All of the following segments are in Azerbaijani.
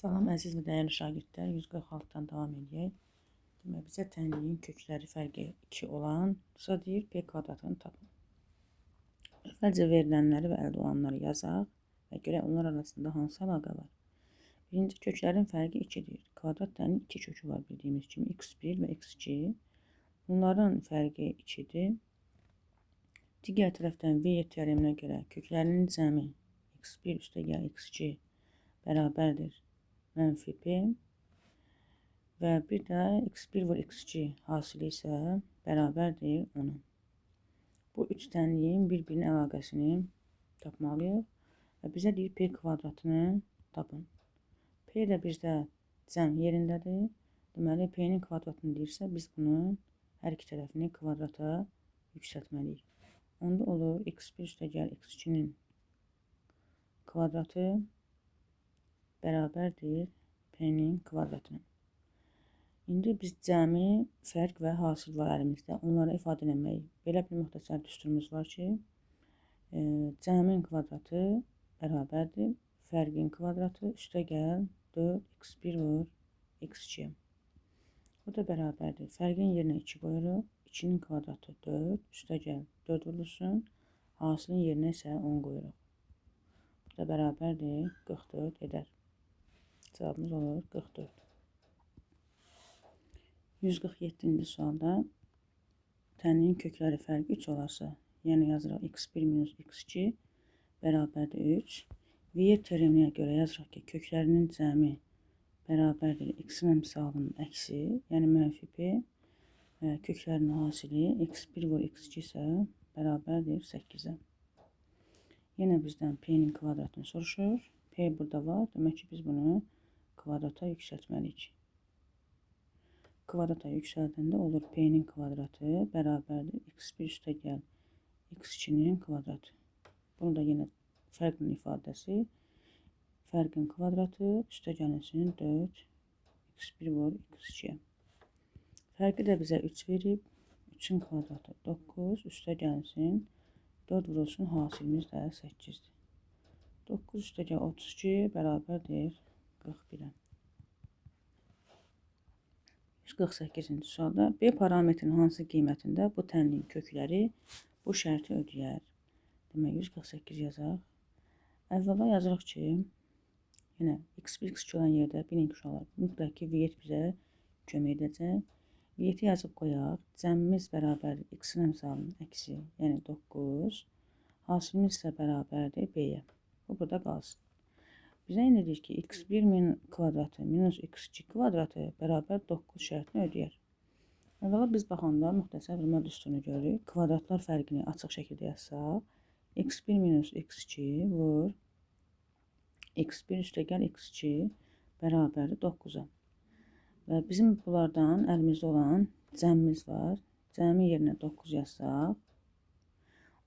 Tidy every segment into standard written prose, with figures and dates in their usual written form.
Salam əziz və dəyərli şagirdlər, 146-dan davam edək. Demək, bizə tənliyin kökləri fərqi 2 olan deyir, P kvadratını tapın. Əvvəlcə verilənləri və əldə olanları yazaq və görək onlar arasında hansı əlaqə var. Birinci, köklərin fərqi 2-dir. Kvadrat tənliyin 2 kökü var bildiyimiz kimi, x1 və x2. Bunların fərqi 2-dir. Digər tərəfdən V teoreminə görə köklərinin cəmi x1 üstəgəl x2 bərabərdir mənfi P və bir də x1 vur x2 hasili isə bərabərdir 10-a. Bu üç tənliyin bir-birinin əlaqəsini tapmalıyıq və bizə deyir P kvadratını tapın. P də bizdə cəm yerindədir. Deməli, P'nin kvadratını deyirsə, biz bunun hər iki tərəfini kvadrata yüksəltməliyik. Onda olur x1 üstəgəl x2-nin kvadratı bərabərdir P'nin kvadratına. İndi biz cəmi, fərq və hasil var əlimizdə. Onları ifadə eləməyik. Belə bir müxtəsər düsturumuz var ki, cəmin kvadratı bərabərdir fərqin kvadratı üstəgəl 4x1 vur x2. Bu da bərabərdir. Fərqin yerinə 2 qoyuruq. 2-nin kvadratı 4 üstəgəl 4 vurulsun. Hasilin yerinə isə 10 qoyuruq. Bu da bərabərdir 44 edər. Cavabımız olur 44. 147-ci sualda tənliyin kökləri fərqi 3 olarsa, yəni yazırıq x1 minus x2 bərabərdir 3. V teoreminə görə yazırıq ki, köklərinin cəmi bərabərdir x-in əmsalının əksi, yəni mənfi P və köklərinin hasili x1 vur x2 isə bərabərdir 8-ə. Yenə bizdən P'nin kvadratını soruşur. P burada var. Demək ki, biz bunu kvadrata yüksəltməliyik. Kvadrata yüksəldəndə olur P'nin kvadratı bərabərdir x1 üstəgəl x2-nin kvadratı. Bunu da yenə fərqin ifadəsi. Fərqin kvadratı üstəgəlsin 4 x1 vur x2. Fərqi də bizə 3 verib. 3-ün kvadratı 9 üstəgəlsin 4 vurulsun, hasilimiz də 8-dir. 9 üstəgəl 32 bərabərdir 41-ə. 148-ci sualda B parametrin hansı qiymətində bu tənliyin kökləri bu şərti ödəyər? Demək, 148 yazaq. Əvvəla yazırıq ki, yenə x1, x2 olan yerdə bilin ki, uşaqlar, mütləq ki, V bizə kömək edəcək. V-i yazıb qoyaq. Cəmimiz bərabərdir x-in əmsalının əksi, yəni 9. Hasilimiz isə bərabərdir B-yə. Bu burada qalsın. Bizə indi deyir ki, x1 kvadratı minus x2 kvadratı bərabər 9 şərtini ödəyər. Əvvəla biz baxanda müxtəsər vurma düsturunu görürük. Kvadratlar fərqini açıq şəkildə yazsaq, x1 minus x2 vur x1 üstəgəl x2 bərabərdir 9-a. Və bizim bunlardan əlimizdə olan cəmimiz var. Cəmi yerinə 9 yazsaq,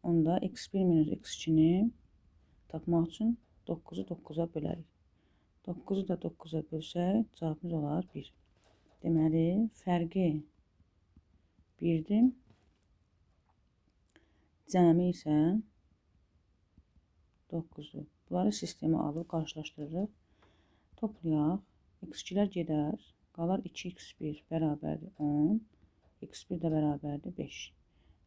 onda x1 minus x2-ni tapmaq üçün 9-u 9-a bölərik. 9-u da 9-a bölsək, cavabımız olar 1. Deməli, fərqi 1-dir. Cəmi isə 9-dur. Bunları sistemə alıb qarşılaşdırırıq. Toplayaq. X2-lər gedər. Qalar 2x1 bərabərdir 10. x1 də bərabərdir 5.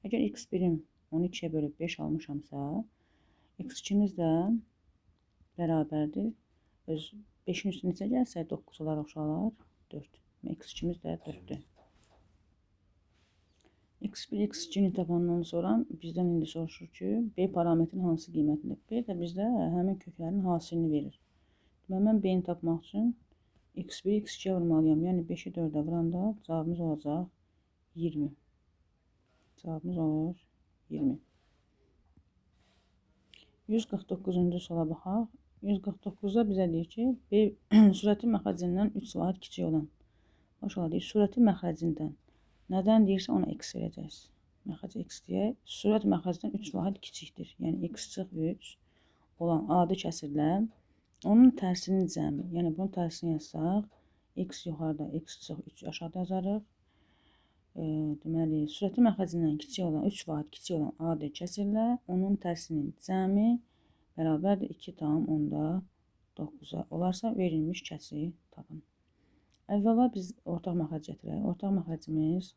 Əgər x1-im 12-yə bölüb 5 almışamsa, x2-miz də bərabərdir. 5-in üstü necə gəlsə 9 olar uşaqlar 4. X2-miz də 4-dür. x1, x2-ni tapandan sonra bizdən indi soruşur ki, B parametrin hansı qiymətində? B də bizdə həmin köklərin hasilini verir. Deməli, mən B-ni tapmaq üçün x1, x2-yə vurmalıyam. Yəni 5-i 4-ə vuranda cavabımız olacaq 20. Cavabımız olur 20. 149-cu suala baxaq. 149-da bizə deyir ki, B surəti məxrəcindən 3 vahid kiçik olan. Başqa deyir, surəti məxrəcindən nədən deyirsə ona x verəcəyiz. Məxrəc x deyək. Surət məxrəcindən 3 vahid kiçikdir. Yəni x çıx 3 olan adi kəsirlə onun tərsinin cəmi. Yəni bunun tərsini yazsaq, x yuxarıda, x çıx 3 aşağıda yazarıq. Deməli, surəti məxrəcindən kiçik olan 3 vahid kiçik olan adi kəsirlə onun tərsinin cəmi bərabərdir 2 tam onda 9'a olarsa verilmiş kəsiri tapın. Əvvəla biz ortaq məxrəc gətirək. Ortaq məxrəcimiz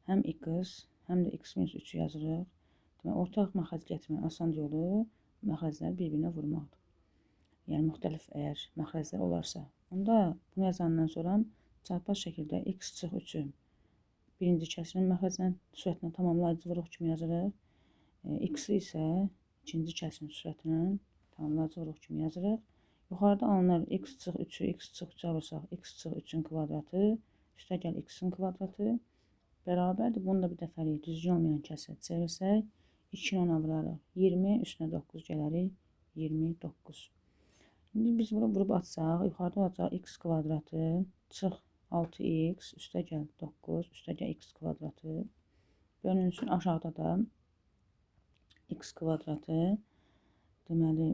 həm x, həm də x-3 yazırıq. Demək, ortaq məxrəc gətirmək asan yolu məxrəcləri bir-birinə vurmaqdır. Yəni, müxtəlif əgər məxrəclər olarsa. Onda bunu yazandan sonra çarpaz şəkildə x çıx 3'ü birinci kəsirin məxrəcinin sürətinə tamamlayıcı vuruq kimi yazırıq. X-i isə ikinci kəsirin sürətinə tamamlayıcı vuruq kimi yazırıq. Yuxarıda alınır x çıx 3'ü, x çıx 3'ü alırsaq, x çıx 3'ün kvadratı, üstə gəl x-in kvadratı bərabərdir. Bunu da bir dəfəlik düzgün olmayan kəsirə çevirsək, 2-ni 10'a vurarıq. 20 üstünə 9 gələrik, 29. Şimdi biz bunu vurub atsaq, yuxarıda olacaq x kvadratı çıx 6x üstə gəl 9 üstə gəl x kvadratı bölünsün aşağıda da x kvadratı deməli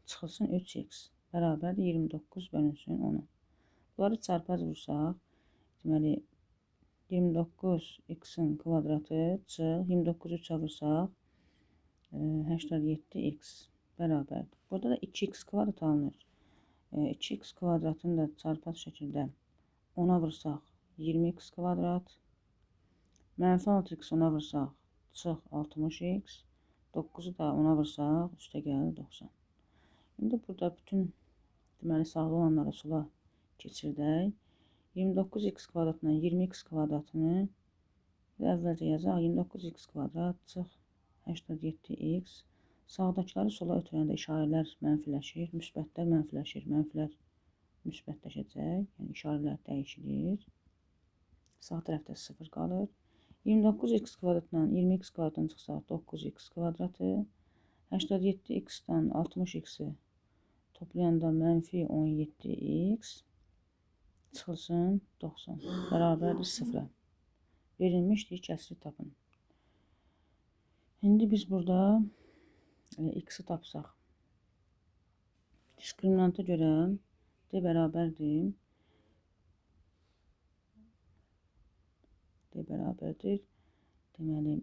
çıxılsın 3x bərabərdir 29 bölünsün 10'a. Bunları çarpaz vursaq deməli 29 x-in kvadratı çıx 29'u 3'ə vursaq 87x bərabərdir. Burada da 2x kvadrat alınır. 2x kvadratını da çarpaz şəkildə 10'a vursaq 20x kvadrat. Mənfi 6x 10'a vursaq çıx 60x. 9'u da 10'a vursaq üstə gəlir 90. İndi burada bütün deməli sağlı olanları sola keçirdək. 29x kvadratla 20x kvadratını əvvəlcə yazaq. 29x kvadrat çıx 87x. Sağdakiləri sola ötürəndə işarələr mənfiləşir, müsbətlər mənfiləşir, mənfilər müsbətləşəcək. Yəni işarələr dəyişilir. Sağ tərəfdə 0 qalır. 29x kvadratla 20x kvadratdan çıxsaq 9x kvadratı. 87x-dan 60x-i toplayanda mənfi 17x çıxılsın 90 bərabərdir 0-a. Verilmişdir, kəsiri tapın. İndi biz burada x-i tapsaq. Diskriminanta görə d bərabərdir. D bərabərdir. Deməli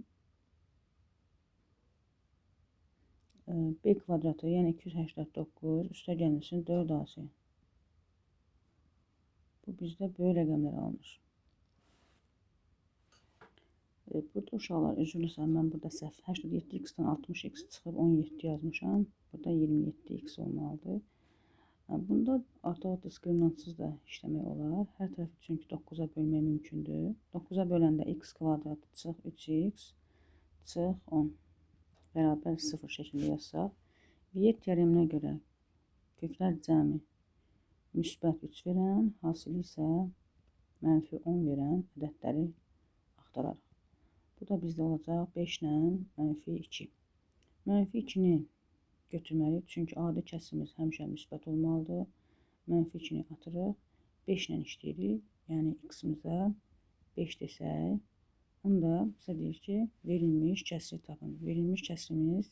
b kvadratı, yəni 289 üstə gəlməsin 4ac. Bu bizdə böyük rəqəmlər alınır. Burada uşaqlar üzrlüsən, mən burada səhv 87x-dən 60x çıxıb 17 yazmışam. Burada 27x olmalıdır. Bunda artıq diskriminansız da işləmək olar. Hər tərəfi çünki 9'a bölmək mümkündür. 9'a böləndə x kvadrat çıx 3x çıx 10 bərabər 0 şəkildə yazsaq. Viet teoreminə görə köklər cəmi müsbət 3 verən, hasili isə mənfi 10 verən ədədləri axtararıq. Bu da bizdə olacaq 5 ilə mənfi 2. Mənfi 2-ni götürməliyik. Çünki adi kəsirimiz həmişə müsbət olmalıdır. Mənfi 2-ni atırıq. 5 ilə işləyirik. Yəni x-imizə 5 desək. Onda bizə deyir ki, verilmiş kəsiri tapın. Verilmiş kəsirimiz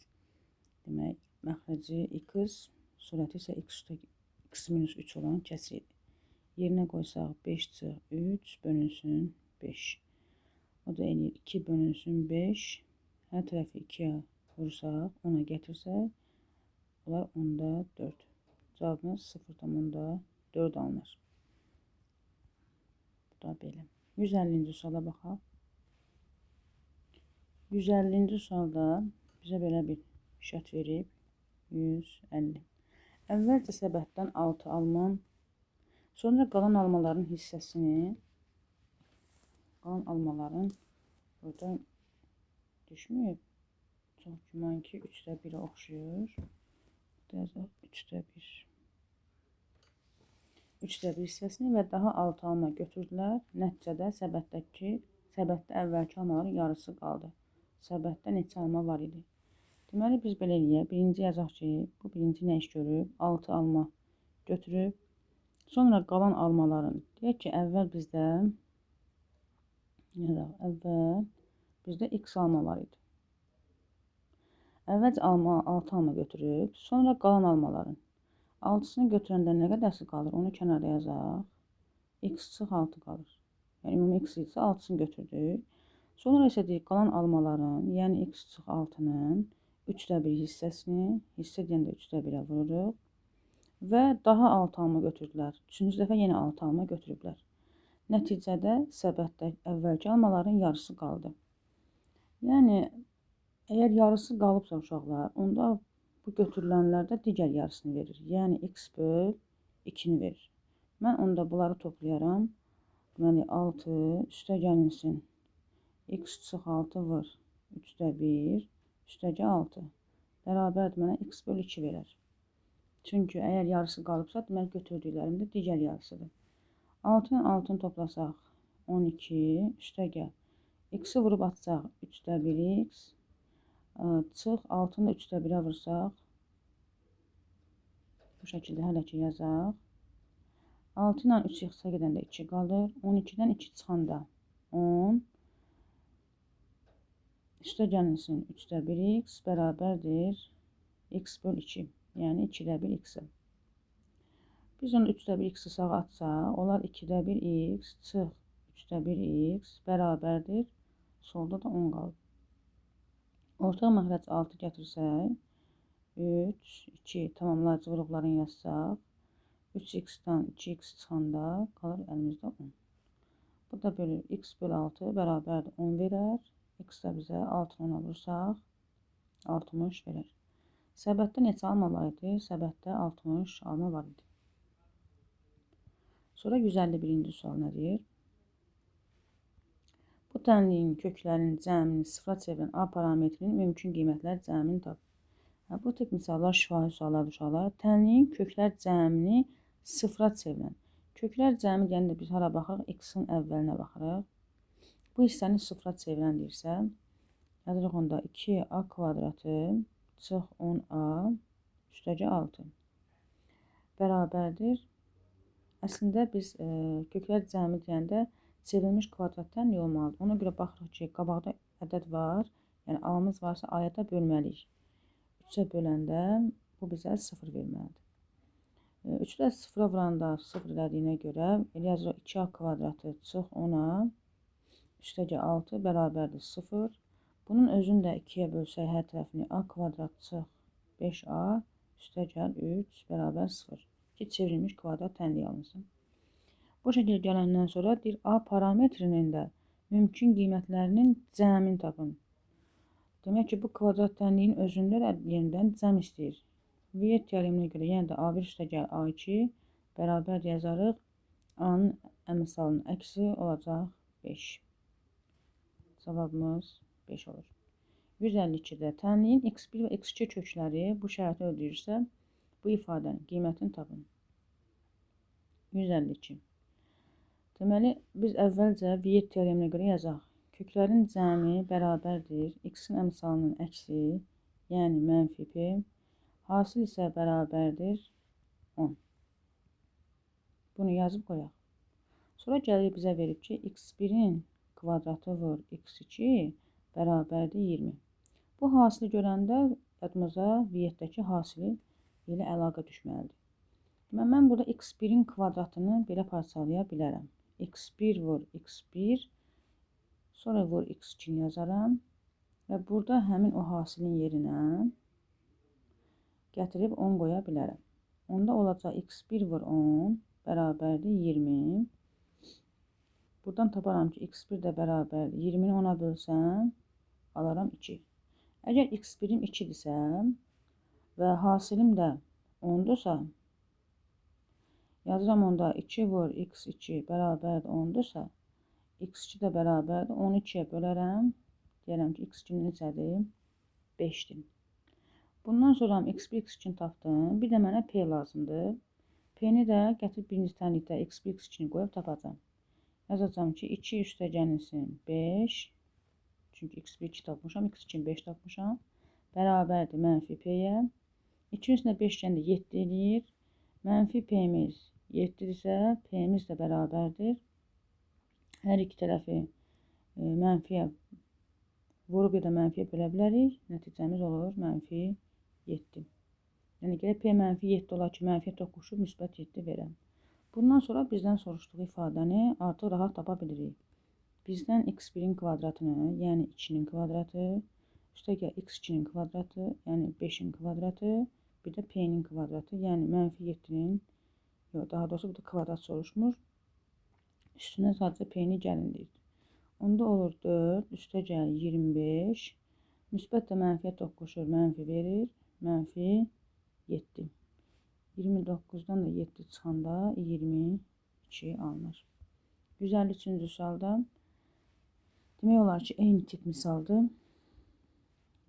demək məxrəci x, surəti isə x-3 olan kəsiridir. Yerinə qoysaq 5 çıx 3 bölünsün 5. O da eləyir 2 bölünsün 5. Hər tərəfi 2'yə vursaq, 10'a gətirsək, olar 10'da 4. Cavabımız 0,4 alınır. Bu da belə. 150-ci suala baxaq. 150-ci sualda bizə belə bir şərt verib. 150. Əvvəlcə səbətdən 6 alman, sonra qalan almaların hissəsini burada düşməyib. Çox güman ki 3'də 1'ə oxşuyur. 3'də 1. 3'də 1 hissəsini və daha 6 alma götürdülər. Nəticədə səbətdə əvvəlki almaların yarısı qaldı. Səbətdə neçə alma var idi? Deməli biz belə eləyək. Birinci yazaq ki, bu birinci nə iş görüb? 6 alma götürüb. Sonra qalan almaların, deyək ki, əvvəl bizdə x alma var idi. Əvvəlcə 6 alma götürüb, sonra qalan almaların 6'sını götürəndə nə qədərsi qalır? Onu kənarda yazaq. X çıx 6 qalır. Yəni ümumi x isə 6'sını götürdük. Sonra isə deyək qalan almaların, yəni x çıx 6'nın 3'də 1 hissəsini, hissə deyəndə 3'də 1'ə vururuq. və daha 6 alma götürdülər. 3-cü dəfə yenə 6 alma götürüblər. Nəticədə səbətdə əvvəlki almaların yarısı qaldı. Yəni, əgər yarısı qalıbsa uşaqlar, onda bu götürülənlərdə digər yarısını verir. Yəni, x böl 2-ni verir. Mən onda bunları toplayaram. Deməli, 6 üstə gəlinsin. X çıx 6 vur. 3-də 1, üstəcə 6. Bərabərdir mənə x böl 2 verər. Çünki əgər yarısı qalıbsa, deməli götürdüklərim də digər yarısıdır. 6 ilə 6-nı toplasaq 12, üstə gəl. X-i vurub atsaq 3-də 1x, çıx 6-nı da 3-də 1-ə vursaq, bu şəkildə hələ ki yazaq. 6 ilə 3 x-ə gedəndə 2 qalır, 12-dən 2 çıxanda 10, üstə gəlinsin 3-də 1x bərabərdir x böl 2. Yəni 2-də 1 x-i. Biz onu 3-də 1 x-i sağa atsaq, olar 2-də 1 x, çıx 3-də 1 x bərabərdir. Solda da 10 qalır. Ortaq məxrəc 6 gətirsək, 3, 2 tamamlayıcı vuruqlarını yazsaq, 3x-dan 2x çıxanda qalır əlimizdə 10. Bu da bölür x böl 6 bərabərdir 10 verər. X də bizə 6-nı 10-a vursaq 60 verər. Səbətdə neçə alma var idi? Səbətdə 60 alma var idi. Sonra 151-ci sual nə deyir? Bu tənliyin köklərinin cəmini sıfıra çevirən A parametrinin mümkün qiymətlər cəmini tap. Bu tip misallar şifahi suallardır uşaqlar. Tənliyin köklər cəmini sıfıra çevirən. Köklər cəmi deyəndə biz hara baxırıq? X-in əvvəlinə baxırıq. Bu hissəni sıfıra çevirən deyirsə, yazırıq onda 2a kvadratı çıx 10a üstəcə 6 bərabərdir. Əslində biz köklər cəmi deyəndə çevrilmiş kvadrat tənliyi olmalıdır. Ona görə baxırıq ki, qabaqda ədəd var, yəni a-mız varsa a-ya da bölməliyik. 3-ə böləndə bu bizə 0 verməlidir. 3-də 0-a vuranda 0 elədiyinə görə yazırıq 2a kvadratı çıx 10a üstəcə 6 bərabərdir 0. Bunun özünü də 2-yə bölsək hər tərəfini a kvadrat çıx 5a üstəgəl 3 bərabər 0 ki, çevrilmiş kvadrat tənliyi alınsın. Bu şəkildə gələndən sonra deyir A parametrinin də mümkün qiymətlərinin cəmini tapın. Demək ki, bu kvadrat tənliyin özündə də yenidən cəm istəyir. Viet teoreminə görə yenə də A1 üstəgəl A2 bərabər yazarıq. A-nın əmsalının əksi olacaq 5. Cavabımız 5 olur. 152-də tənliyin x1 və x2 kökləri bu şərti ödəyirsə, bu ifadənin qiymətini tapın. 152. Deməli, biz əvvəlcə Viet teoreminə görə yazaq. Köklərin cəmi bərabərdir x-in əmsalının əksi, yəni mənfi p. Hasil isə bərabərdir 10. Bunu yazıb qoyaq. Sonra gəlir bizə verib ki, x1-in kvadratı vur x2 bərabərdir 20. Bu hasili görəndə yadımıza Vietdəki hasili ilə əlaqə düşməlidir. Mən burada x1-in kvadratını belə parçalaya bilərəm. x1 vur x1, sonra vur x2-ni yazaram və burada həmin o hasilin yerinə gətirib 10 qoya bilərəm. Onda olacaq x1 vur 10 bərabərdir 20. Buradan taparam ki, x1 də bərabərdir. 20-ni 10-a bölsəm, alaram 2. Əgər x1-im 2-dirsə və hasilim də 10-dursa, yazıram onda 2 vur x2 bərabərdir 10-dursa, x2 də bərabərdir 12-yə bölərəm. Deyərəm ki, x2 necədir? 5-dir. Bundan sonra x1, x2-ni tapdım. Bir də mənə p lazımdır. P-ni də gətirib birinci tənlikdə x1, x2-ni qoyub tapacam. Yazacağım ki, 2 üstə gəlinsin 5. Çünki x1 2 tapmışam, x2 5 tapmışam. Bərabərdir mənfi p-yə. 2 üstə 5 gəndə 7 eləyir. Mənfi p-miz 7-dirsə, p-miz də bərabərdir. Hər iki tərəfi mənfiyə vurub ya da mənfiyə bölə bilərik. Nəticəmiz olur mənfi 7. Yəni gələk p mənfi 7 olar ki, mənfiyə toqquşub müsbət 7 verəm. Bundan sonra bizdən soruşduğu ifadəni artıq rahat tapa bilirik. Bizdən x1-in kvadratını, yəni 2-nin kvadratı, üstəgəl x2-nin kvadratı, yəni 5-in kvadratı bir də P-nin kvadratı, yəni -7-nin, yox, daha doğrusu burada kvadrat soruşmur. Üstünə sadəcə P-ni gəlin deyir. Onda olur 4 üstə gəlir 25. Müsbət də mənfiyə toqquşur, mənfi verir. Mənfi 7. 29-dan da 7 çıxanda 22 alınır. 153-cü sualda demək olar ki, eyni tip misaldır.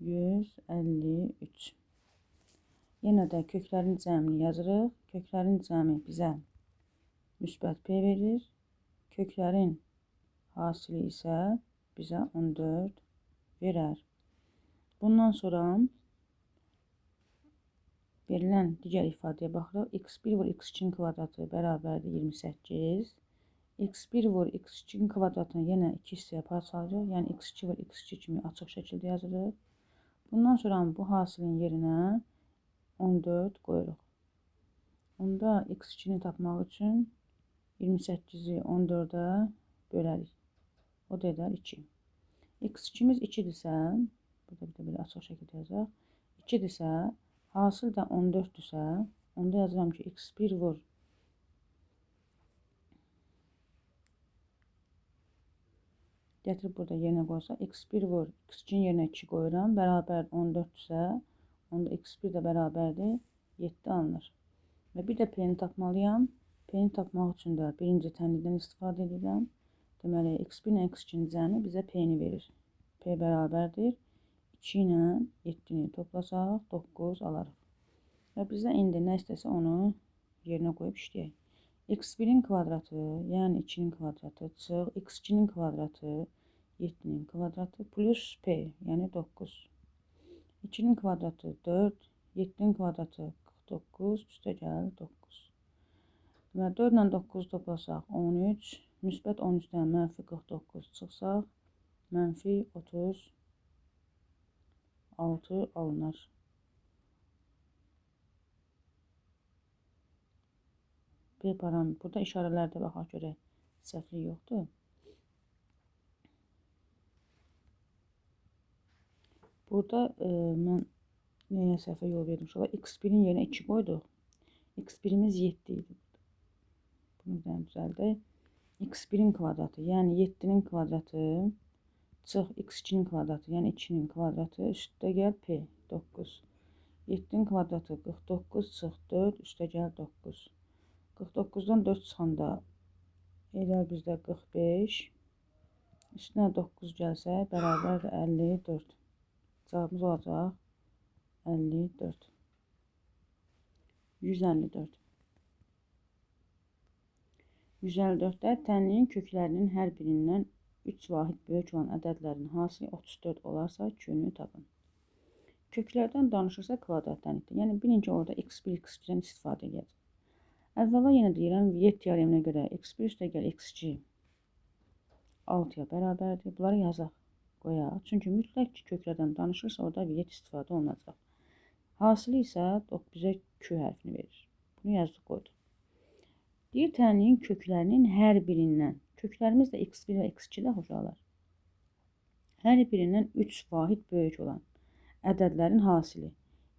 153. Yenə də köklərin cəmini yazırıq. Köklərin cəmi bizə müsbət P verir. Köklərin hasili isə bizə 14 verər. Bundan sonra verilən digər ifadəyə baxırıq. x1 vur x2-nin kvadratı bərabərdir 28. x1 vur x2-nin kvadratını yenə 2 hissəyə parçalayırıq. Yəni x2 vur x2 kimi açıq şəkildə yazırıq. Bundan sonra bu hasilin yerinə 14 qoyuruq. Onda x2-ni tapmaq üçün 28-i 14-ə bölərik. O da edər 2. x2-miz 2-dirsə, burada bir də belə açıq şəkildə yazaq. 2-dirsə, hasil də 14-dürsə, onda yazıram ki, x1 vur gətirib burada yerinə qoysa, x1 vur x2-nin yerinə 2 qoyuram, bərabər 14-dürsə, onda x1 də bərabərdir 7 alınır. Və bir də P-ni tapmalıyam. P-ni tapmaq üçün də birinci tənlikdən istifadə edirəm. Deməli, x1 ilə x2-nin cəmi bizə P-ni verir. P bərabərdir 2 ilə 7-ni toplasaq 9 alarıq. Və bizə indi nə istəsə onu yerinə qoyub işləyək. x1-in kvadratı, yəni 2-nin kvadratı çıx, x2-nin kvadratı, 7-nin kvadratı plus P, yəni 9. 2-nin kvadratı 4, 7-nin kvadratı 49, üstə gəlir 9. Deməli, 4 ilə 9 toplasaq 13, müsbət 13-dən mənfi 49 çıxsaq, mənfi 36 alınır. B parametri. Burada işarələrdə baxaq görək, səhvlik yoxdur. Burada mən nəyə səhvə yol verdim? x1-in yerinə 2 qoyduq. x1-imiz 7 idi. Bunu da düzəldək. x1-in kvadratı, yəni 7-nin kvadratı çıx x2-nin kvadratı, yəni 2-nin kvadratı üstə gəl P 9. 7-nin kvadratı 49 çıx 4 üstə gəl 9. 49-dan 4 çıxanda edər bizdə 45. Üstünə 9 gəlsə bərabər 54. Cavabımız olacaq 54. 154. 154-də tənliyin köklərinin hər birindən 3 vahid böyük olan ədədlərin hasili 34 olarsa könlünü tapın. Köklərdən danışırsa kvadrat tənlikdir. Yəni bilin ki, orada x1, x2-dən istifadə edəcək. Əvvəla yenə deyirəm, Viet teoreminə görə x1 üstə gəl x2 6-ya bərabərdir. Bunları yazaq, qoyaq. Çünki mütləq ki, köklərdən danışırsa orada Viet istifadə olunacaq. Hasili isə bizə Q hərfini verir. Bunu yazdıq, qoyduq. Deyir, tənliyin köklərinin hər birindən. Köklərimiz də x1 və x2-də uşaqlar. Hər birindən 3 vahid böyük olan ədədlərin hasili.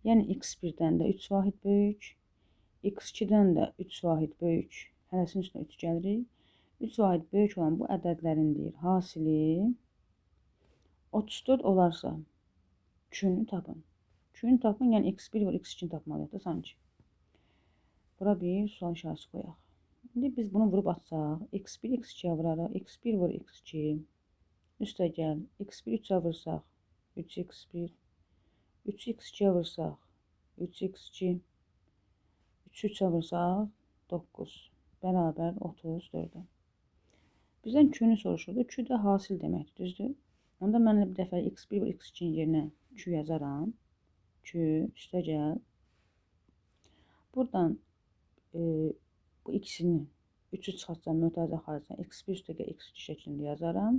Yəni x1-dən də 3 vahid böyük, x2-dən də 3 vahid böyük, hərəsinin üstünə 3 gəlirik. 3 vahid böyük olan bu ədədlərin deyir, hasili 34 olarsa Q-nü tapın. Q-nü tapın, yəni x1 vur x2-ni tapmalıyıq da sanki. Bura bir sual işarəsi qoyaq. İndi biz bunu vurub atsaq, x1 x2-yə vuraraq, x1 vur x2, üstə gəl, x1 3-ə vursaq, 3x1, 3x2-yə vursaq, 3x2, 3-3-ə vursaq, 9, bərabər 34-ə. Bizdən Q-nü soruşurdu, Q də hasil deməkdir, düzdür? Onda mən bir dəfə x1 vur x2-nin yerinə Q yazaram, Q, üstə gəl. Buradan bu ikisini 3'ü çıxartsam, mötərizə xaricdən x1 üstə gəl x2 şəklində yazaram.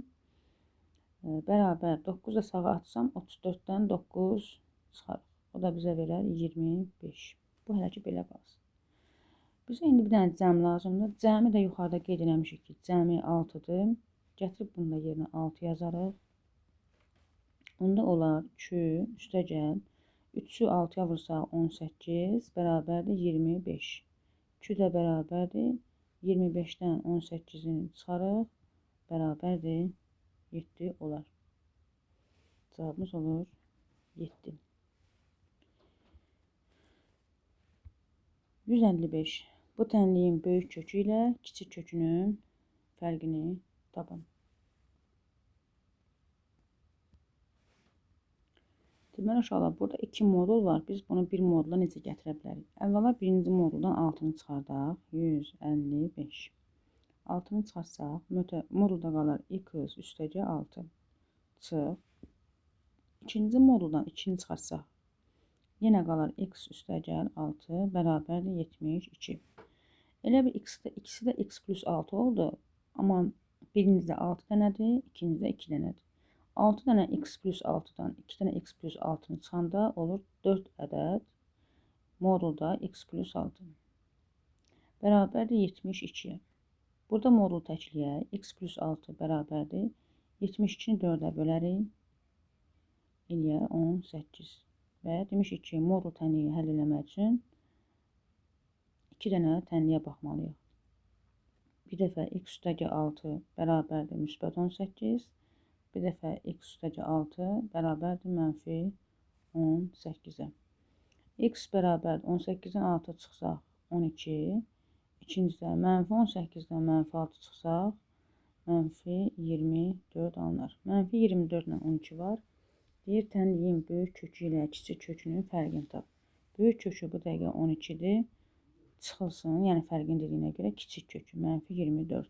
Bərabər 9 da sağa atsam 34-dən 9 çıxarıq. O da bizə verər 25. Bu hələ ki belə qalsın. Bizə indi bir dənə cəm lazımdır. Cəmi də yuxarıda qeyd eləmişik ki, cəmi 6-dır. Gətirib bunu da yerinə 6 yazarıq. Onda olar Q üstə gəl 3'ü 6'ya vursaq 18 bərabərdir 25. 2 də bərabərdir 25-dən 18-in çıxarıq bərabərdir 7 olar. Cavabımız olur 7. 155. Bu tənliyin böyük kökü ilə kiçik kökünün fərqini tapın. Deməli uşaqlar, burada 2 modul var. Biz bunu bir modula necə gətirə bilərik? Əvvəla birinci moduldan 6-nı çıxardaq. 155. 6-nı çıxarsaq, modulda qalır x üstəgə 6 çıx. İkinci moduldan 2-ni çıxarsaq, yenə qalır x üstəgəl 6 bərabərdir 72. Elə bir ikisi də x plus 6 oldu. Amma birincide 6 dənədir, ikincide 2 dənədir. 6 dənə x plus 6-dan 2 dənə x plus 6-nı çıxanda olur 4 ədəd modulda x plus 6. Bərabərdir 72-yə. Burada modul təkləyək. X plus 6 bərabərdir. 72-ni 4-ə bölərik. İlyə 18. Və demişik ki, modul tənliyi həll eləmək üçün 2 dənə tənliyə baxmalıyıq. Bir dəfə x üstəgə 6 bərabərdir müsbət 18. Bir dəfə x üstəgə 6 bərabərdir mənfi 18-ə. X bərabərdir 18-dən 6 çıxsaq 12. İkincidə mənfi 18-dən mənfi 6 çıxsaq mənfi 24 alınır. Mənfi 24 ilə 12 var. Deyir, tənliyin böyük kökü ilə kiçik kökünün fərqini tap. Böyük kökü bu dəqiqə 12-dir. Çıxılsın, yəni fərqin dediyinə görə kiçik kökü mənfi 24.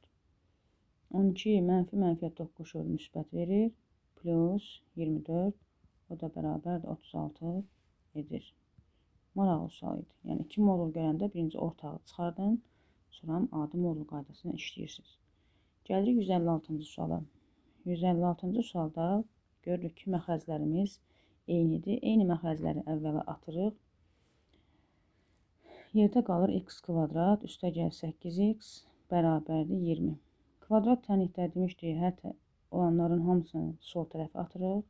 12 mənfiyə toqquşur, müsbət verir. Plus 24, o da bərabərdir 36 edir. Maraqlı sual idi. Yəni 2 modul görəndə birinci ortağı çıxardın, sonra adi modul qaydasına işləyirsiniz. Gəlirik 156-cı suala. 156-cı sualda görürük ki, məxrəclərimiz eynidir. Eyni məxrəcləri əvvələ atırıq. Yerdə qalır x kvadrat üstəgəl 8x bərabərdir 20. Kvadrat tənlikdə demişdik, hər olanların hamısını sol tərəfə atırıq.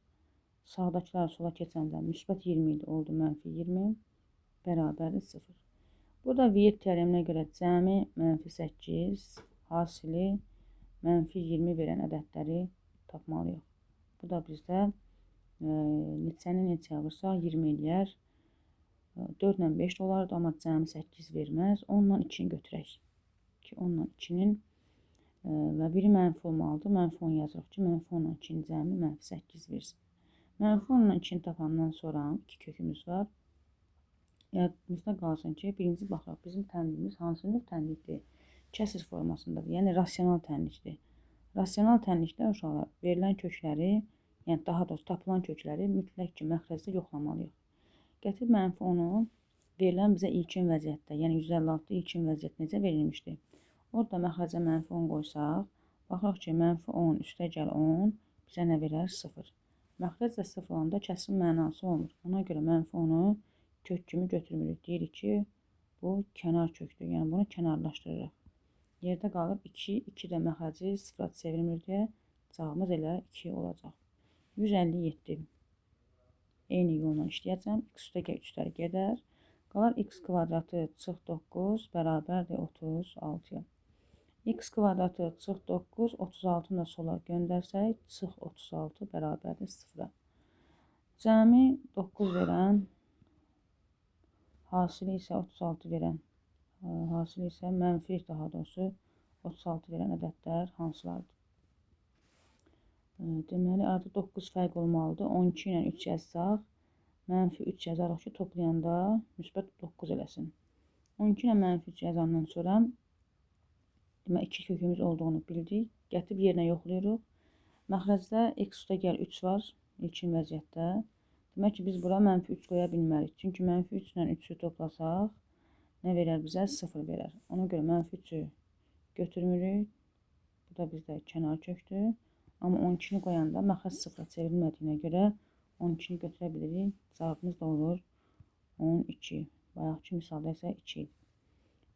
Sağdakılar sola keçəndə müsbət 20 idi, oldu mənfi 20 bərabərdir 0. Burada Viet teoreminə görə cəmi mənfi 8, hasili mənfi 20 verən ədədləri tapmalıyıq. Bu da bizdə neçəni neçə alırsa 20 eləyər. 4 ilə 5 olardı, amma cəmi 8 verməz. 10 ilə 2-ni götürək. 10 ilə 2-nin və biri mənfi olmalıdır. Mənfi 10 yazırıq ki, mənfi 10 ilə 2-nin cəmi mənfi 8 versin. Mənfi 10 ilə 2-ni tapandan sonra 2 kökümüz var. Yadımızda qalsın ki, birinci baxaq, bizim tənliyimiz hansı növ tənlikdir? Kəsr formasındadır, yəni rasional tənlikdir. Rasional tənlikdə uşaqlar verilən kökləri, yəni daha doğrusu tapılan kökləri mütləq ki, məxrəcdə yoxlamalıyıq. Gətirib mənfi 10-u verilən bizə ilkin vəziyyətdə, yəni 156 ilkin vəziyyət necə verilmişdir? Orada məxrəcə mənfi 10 qoysaq, baxırıq ki, mənfi 10 üstəgəl 10 bizə nə verər? 0. Məxrəclə 0 olanda kəsrin mənası olmur. Ona görə mənfi 10-u kök kimi götürmürük. Deyirik ki, bu kənar kökdür, yəni bunu kənarlaşdırırıq. Yerdə qalır 2, 2 də məxrəci 0-a çevrilmir deyə cavabımız elə 2 olacaq. 157. Eyni yolla işləyəcəm. X üstəgə 3-lər gedər. Qalar x kvadratı çıx 9 bərabərdir 36-ya. X kvadratı çıx 9, 36-nı da sola göndərsək, çıx 36 bərabərdir 0-a. Cəmi 9 verən, hasili isə 36 verən, hasili isə mənfi daha doğrusu 36 verən ədədlər hansılardır? Deməli, arada 9 fərq olmalıdır. 12 ilə 3 yazsaq, mənfi 3 yazarıq ki, toplayanda müsbət 9 eləsin. 12 ilə mənfi 3 yazandan sonra demək, 2 kökümüz olduğunu bildik. Gətirib yerinə yoxlayırıq. Məxrəcdə x üstəgəl 3 var ilkin vəziyyətdə. Demək ki, biz bura mənfi 3 qoya bilmərik. Çünki mənfi 3 ilə 3-ü toplasaq, nə verər bizə? 0 verər. Ona görə mənfi 3-ü götürmürük. Bu da bizdə kənar kökdür. Amma 12-ni qoyanda məxrəc 0-a çevrilmədiyinə görə 12-ni götürə bilirik. Cavabımız da olur 12. Bayaqki misalda isə 2.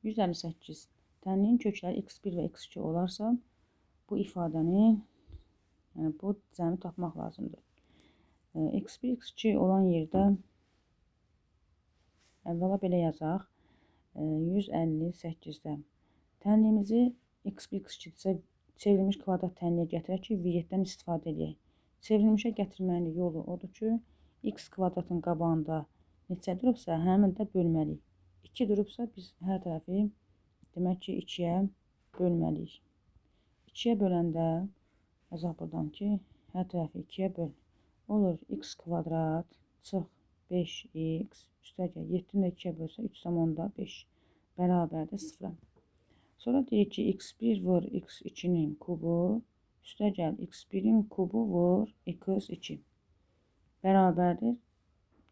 158. Tənliyin kökləri x1 və x2 olarsa, bu ifadəni, yəni bu cəmi tapmaq lazımdır. X1, X2 olan yerdə Əvvəla belə yazaq. 158-də tənliyimizi x1, x2-dirsə çevrilmiş kvadrat tənliyə gətirək ki, V7-dən istifadə edək. Çevrilmişə gətirməyin yolu odur ki, x kvadratın qabağında neçə durubsa, həmin də bölməliyik. 2 durubsa, biz hər tərəfi demək ki, 2-yə bölməliyik. 2-yə böləndə, yazaq buradan ki, hər tərəfi 2-yə böl. Olur x kvadrat çıx 5x üstəgəl 7-ni 2-yə bölsə 3,5 bərabərdir 0-a. Sonra deyirik ki, x1 vur x2-nin kubu üstəgəl x1-in kubu vur x2 bərabərdir.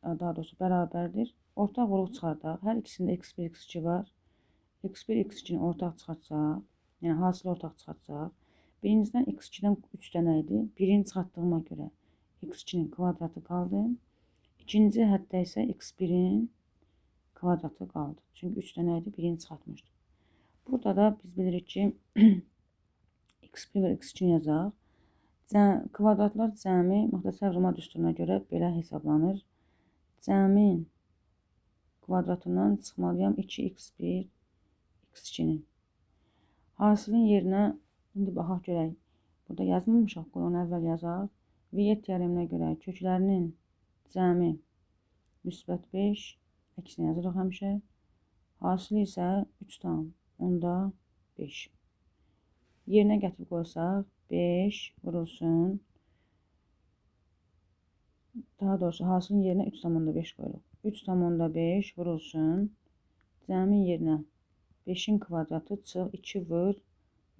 Daha doğrusu bərabərdir. Ortaq vuruq çıxardaq. Hər ikisində x1, x2 var. x1, x2-ni ortaq çıxartsaq, yəni hasil ortaq çıxartsaq, birincisindən x2-dən 3 dənə idi. Birini çıxartdığıma görə x2-nin kvadratı qaldı. İkinci həddə isə x1-in kvadratı qaldı. Çünki 3 dənə idi, birini çıxartmışdıq. Burada da biz bilirik ki, x1 və x2 yazaq. Kvadratlar cəmi müxtəsər Roma düsturuna görə belə hesablanır. Cəmin kvadratından çıxmalıyam 2x1, x2-nin. Hasilin yerinə, indi baxaq görək. Burada yazmamışaq, qoy onu əvvəl yazaq. V7 teoreminə görə köklərinin cəmi müsbət 5, əksinə yazırıq həmişə. Hasili isə 3,5. Yerinə gətirib qoysaq 5 vurulsun. Daha doğrusu hasilin yerinə 3,5 qoyuruq. 3,5 vurulsun. Cəmin yerinə 5-in kvadratı çıx 2 vur.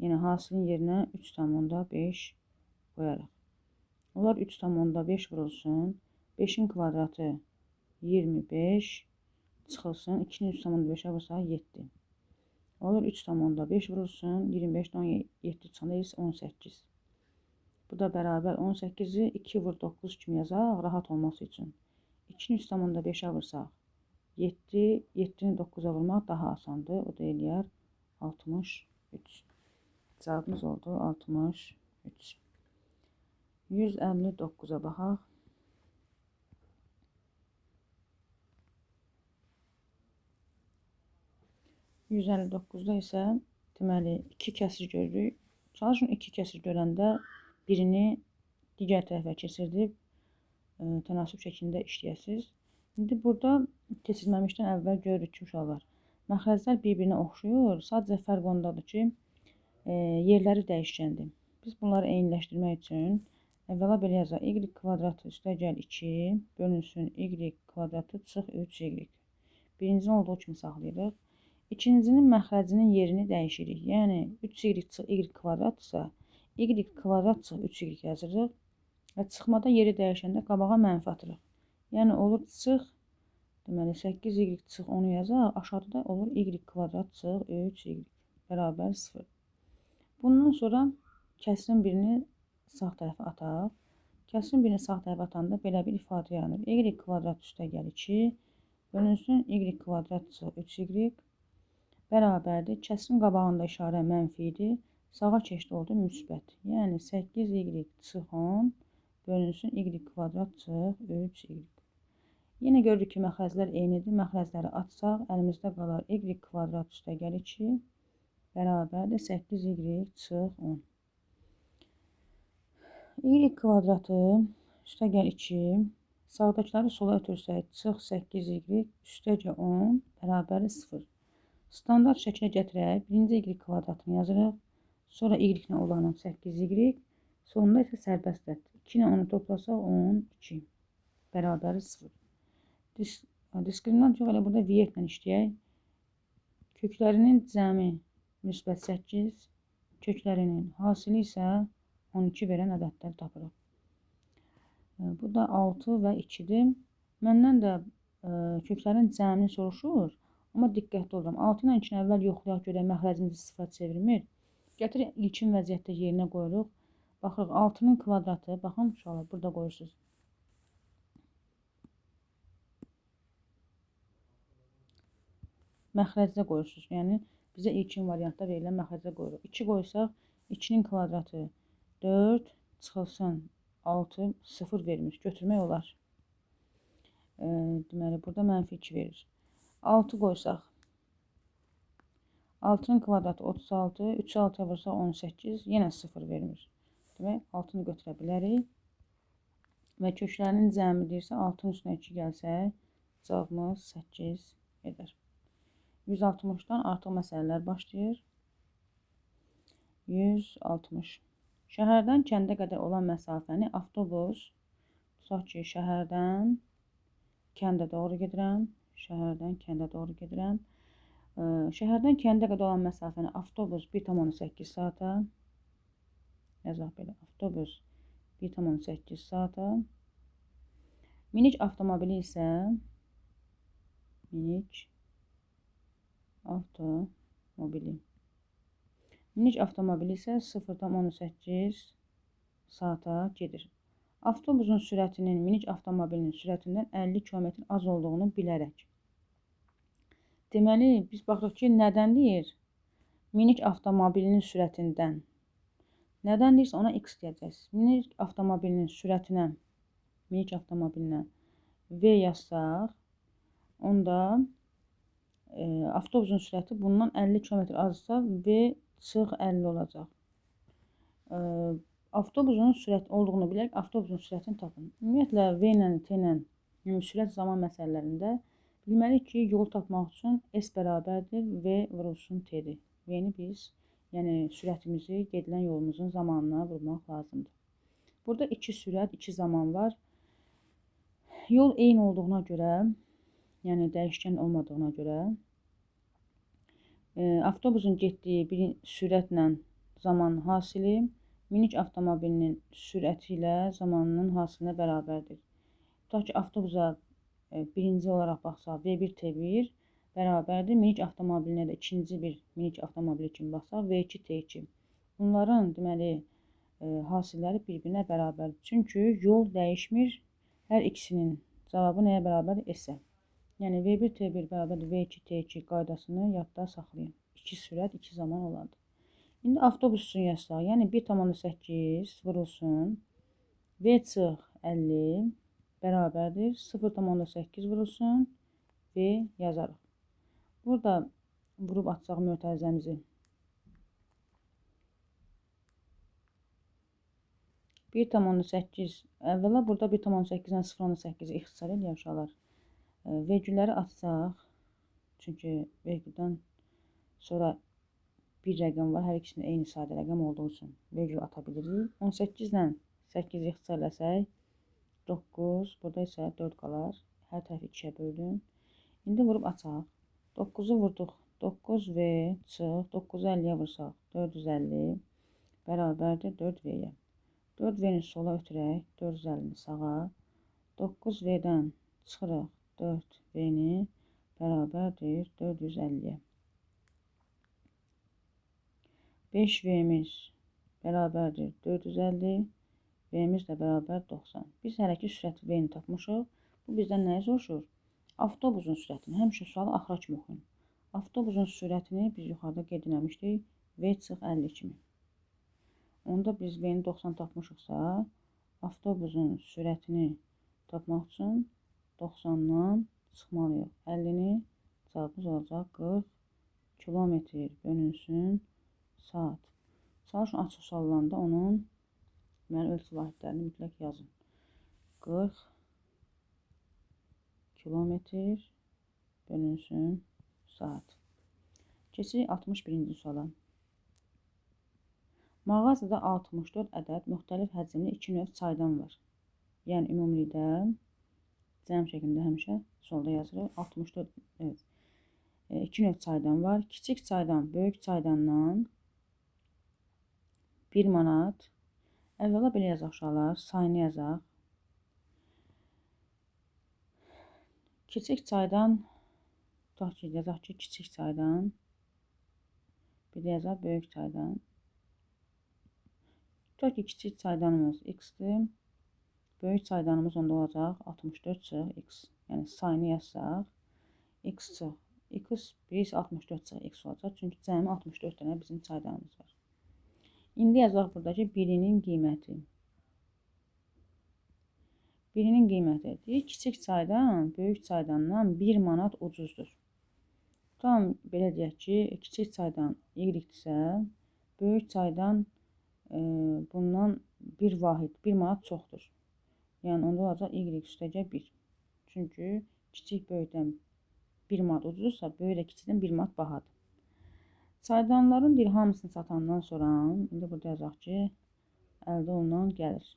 Yəni hasilin yerinə 3,5 qoyarıq. Onlar 3,5 vurulsun. 5-in kvadratı 25 çıxılsın. 2-ni 3,5-ə vursaq 7. Olur 3,5 vurulsun. 25-dən 7 çıxanda 18. Bu da bərabər 18-i 2 vur 9 kimi yazaq, rahat olması üçün. 2-ni 3,5-ə vursaq 7, 7-ni 9-a vurmaq daha asandır. O da eləyər 63. Cavabımız oldu 63. 159-a baxaq. 159-da isə deməli 2 kəsir görürük. Çalışın 2 kəsir görəndə birini digər tərəfə keçirdib tənasüb şəklində işləyəsiniz. İndi burada keçirməmişdən əvvəl görürük ki, uşaqlar, məxrəclər bir-birinə oxşuyur. Sadəcə fərq ondadır ki, yerləri dəyişkəndir. Biz bunları eyniləşdirmək üçün əvvəla belə yazaq. Y kvadratı üstəgəl 2 bölünsün y kvadratı çıx 3y. Birincini olduğu kimi saxlayırıq. İkincinin məxrəcinin yerini dəyişirik. Yəni 3y çıx y kvadratdırsa, y kvadrat çıx 3y yazırıq və çıxmada yeri dəyişəndə qabağa mənfi atırıq. Yəni olur çıx, deməli 8y çıx 10 yazaq, aşağıda da olur y kvadrat çıx 3y bərabər 0. Bundan sonra kəsirin birini sağ tərəfə ataq. Kəsirin birini sağ tərəfə atanda belə bir ifadə yaranır. Y kvadrat üstəgəl 2 bölünsün y kvadrat çıx 3y bərabərdir. Kəsirin qabağında işarə mənfi idi. Sağa keçdi oldu müsbət. Yəni 8y çıx 10 bölünsün y kvadrat çıx 3y. Yenə görürük ki, məxrəclər eynidir. Məxrəcləri atsaq, əlimizdə qalar y kvadrat üstəgəl 2 bərabərdir 8y çıx 10. Y kvadratı üstəgəl 2 sağdakiləri sola ötürsək çıx 8y üstəgəl 10 bərabərdir 0. Standart şəklə gətirək. Birinci y kvadratını yazırıq. Sonra y ilə olanı 8y. Sonunda isə sərbəstdir. 2 ilə onu toplasaq 12 bərabərdir 0. Diskriminant yox, elə burada V ilə işləyək. Köklərinin cəmi müsbət 8, köklərinin hasili isə 12 verən ədədlər tapırıq. Bu da 6 və 2-dir. Məndən də köklərin cəmini soruşur. Amma diqqətli olacağım. 6 ilə 2-ni əvvəl yoxlayaq görək məxrəcimiz sıfat çevrilmir. Gətirək ilkin vəziyyətdə yerinə qoyuruq. Baxırıq 6-nın kvadratı. Baxın uşaqlar burada qoyursunuz. Məxrəcdə qoyursunuz. Yəni bizə ilkin variantda verilən məxrəcdə qoyuruq. 2 qoysaq 2-nin kvadratı 4 çıxılsın 6 0 vermiş. Götürmək olar. Deməli burada mənfi 2 verir. 6 qoysaq. 6'nın kvadratı 36, 3 6-ya vursaq 18, yenə 0 vermir. Demək, 6-nı götürə bilərik. Və köklərinin cəmi deyirsə, 6-nın üstünə 2 gəlsək, cavabımız 8 edər. 160-dan artıq məsələlər başlayır. 160. Şəhərdən kəndə qədər olan məsafəni avtobus, tutaq ki, şəhərdən kəndə doğru gedirəm. Şəhərdən kəndə doğru gedirəm. Şəhərdən kəndə qədər olan məsafəni avtobus 1,8 saata. Yazaq belə, avtobus 1,8 saata. Minik avtomobili isə Minik avtomobili isə 0,18 saata gedir. Avtobusun sürətinin minik avtomobilinin sürətindən 50 km az olduğunu bilərək. Deməli, biz baxırıq ki, nədən deyir? Minik avtomobilinin sürətindən. Nədən deyirsə, ona x deyəcəksiniz. Minik avtomobilinin sürətinə, minik avtomobilinə v yazsaq, onda avtobusun sürəti bundan 50 km azsa v çıx 50 olacaq. Avtobusun sürət olduğunu bilərək avtobusun sürətini tapın. Ümumiyyətlə v ilə t ilə sürət zaman məsələlərində bilməliyik ki, yol tapmaq üçün s bərabərdir v vurulsun t-dir. V-ni biz, yəni sürətimizi gedilən yolumuzun zamanına vurmaq lazımdır. Burada 2 sürət, 2 zaman var. Yol eyni olduğuna görə, yəni dəyişkən olmadığına görə, avtobusun getdiyi bir sürətlə zamanın hasili minik avtomobilinin sürəti ilə zamanının hasilinə bərabərdir. Tutaq ki, avtobusa birinci olaraq baxsaq V1 T1 bərabərdir. Minik avtomobilinə də ikinci bir minik avtomobili kimi baxsaq V2 T2. Bunların deməli hasilləri bir-birinə bərabərdir. Çünki yol dəyişmir. Hər ikisinin cavabı nəyə bərabərdir? S-ə. Yəni V1 T1 bərabərdir V2 T2 qaydasını yadda saxlayın. 2 sürət, 2 zaman olardı. İndi avtobus üçün yazsaq, yəni 1,8 vurulsun V çıx 50 bərabərdir 0,8 vurulsun V yazarıq. Burada vurub atacaq mötərizəmizi. 1,8 əvvəla burada 1,8-dən 0,8-i ixtisar edir uşaqlar. Vergülləri atsaq, çünki vergüldən sonra bir rəqəm var, hər ikisinin eyni sadə rəqəm olduğu üçün vergül ata bilirik. 18-dən 8-i ixtisar eləsək 9, burada isə 4 qalar. Hər tərəfi 2-yə böldüm. İndi vurub açaq. 9-u vurduq. 9V çıx. 9-u 50-yə vursaq 450 bərabərdir 4V-yə. 4V-ni sola ötürək. 450-ni sağa. 9V-dən çıxırıq. 4V-ni bərabərdir 450-yə. 5V-miz bərabərdir 450. V-miz də bərabər 90. Biz hələ ki sürəti V-ni tapmışıq. Bu bizdən nəyi soruşur? Avtobusun sürətini. Həmişə sualı axıra kimi oxuyun. Avtobusun sürətini biz yuxarıda qeyd etmişdik. V çıx 50 kimi. Onda biz V-ni 90 tapmışıqsa, avtobusun sürətini tapmaq üçün 90-dan çıxmalıyıq. 50-ni cavabımız olacaq 40 kilometr bölünsün saat. Çalışın açıq suallarında onun ölçü vahidlərini mütləq yazın. 40 kilometr bölünsün saat. Keçirik 61-ci suala. Mağazada 64 ədəd müxtəlif həcmli 2 növ çaydan var. Yəni ümumilikdə cəm şəklində həmişə solda yazırıq. 64 evet. 2 növ çaydan var. Kiçik çaydan böyük çaydandan 1 manat. Əvvəla belə yazaq uşaqlar, sayını yazaq. Kiçik çaydan, tutaq ki, yazaq ki, kiçik çaydan. Bir də yazaq böyük çaydan. Tutaq ki, kiçik çaydanımız x-dir. Böyük çaydanımız onda olacaq 64 çıx x. Yəni sayını yazsaq x çıx x birisi 64 çıx x olacaq. Çünki cəmi 64 dənə bizim çaydanımız var. İndi yazaq burada ki, birinin qiyməti. Birinin qiyməti deyir, kiçik çaydan böyük çaydandan 1 manat ucuzdur. Tutam belə deyək ki, kiçik çaydan y-dirsə, böyük çaydan bundan bir vahid, 1 manat çoxdur. Yəni onda olacaq y üstəgəl 1. Çünki kiçik böyükdən 1 manat ucuzsa, böyük də kiçikdən 1 manat bahadır. Çaydanların deyir, hamısını satandan sonra, indi burada yazaq ki, əldə olunan gəlir.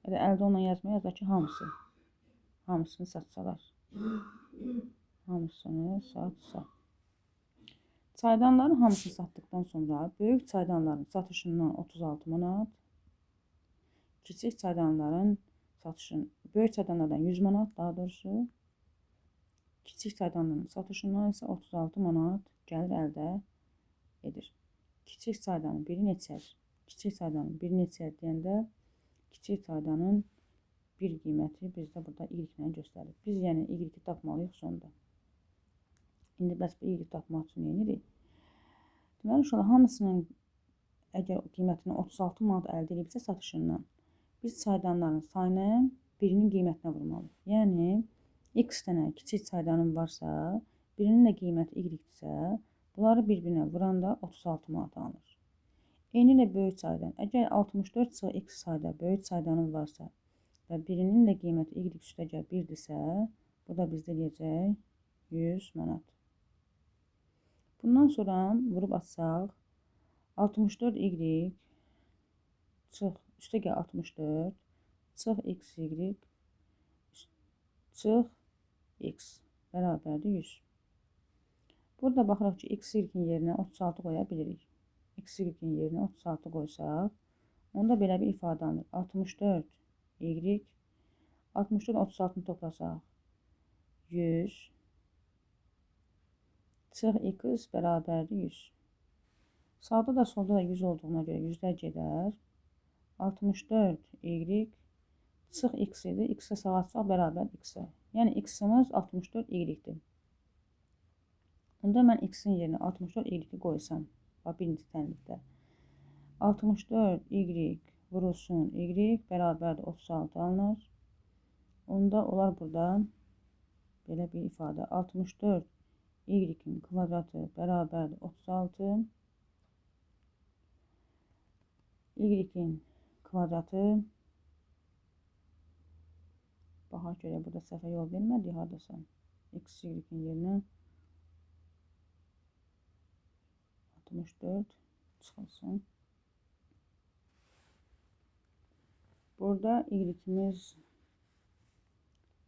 Əldə olunan yazmaya yazaq ki, hamısı. Hamısını satsalar. Hamısını satsa. Çaydanların hamısını satdıktan sonra böyük çaydanların satışından 36 manat, kiçik çaydanların satışın, böyük çaydanlardan 100 manat daha doğrusu, kiçik çaydanların satışından isə 36 manat gəlir əldə edir. Kiçik çaydanın biri neçədir? Kiçik çaydanın biri neçədir deyəndə, kiçik çaydanın bir qiyməti bizdə burada y-lə göstərir. Biz yəni y-i tapmalıyıq sonda. İndi bəs bu y-i tapmaq üçün nə edirik? Deməli, uşaqlar hamısının əgər qiymətini 36 manat əldə edibsə satışından, biz çaydanların sayını birinin qiymətinə vurmalıyıq. Yəni, x dənə kiçik çaydanın varsa, birinin də qiyməti y-dirsə, bunları bir-birinə vuranda 36 manat alınır. Eyni ilə böyük çaydan. Əgər 64-x sayda böyük çaydanın varsa və birinin də qiyməti y üstəgəl 1-dirsə, bu da bizdə deyəcək 100 manat. Bundan sonra vurub açsaq, 64y çıx üstəgəl 64 çıx xy çıx x bərabərdir 100. Burada baxırıq ki, xy-in yerinə 36 qoya bilirik. Xy-in yerinə 36 qoysaq, onda belə bir ifadə alınır. 64y 64-36-nı toplasaq 100 çıx x bərabərdir 100. Sağda da solda da 100 olduğuna görə yüzlər gedər. 64y çıx x idi. X-ə sağa açsaq bərabər x-ə. Yəni x-imiz 64y-dir. Onda mən x-in yerinə 64y qoysam, birinci tənlikdə 64y vurulsun y bərabərdir 36 alınır. Onda olar burada belə bir ifadə 64y-in kvadratı bərabərdir 36. Y-in kvadratı baxaq görək, burada səhvə yol vermədik hardasa. X-in yerinə 64 çıxılsın. Burada y-imiz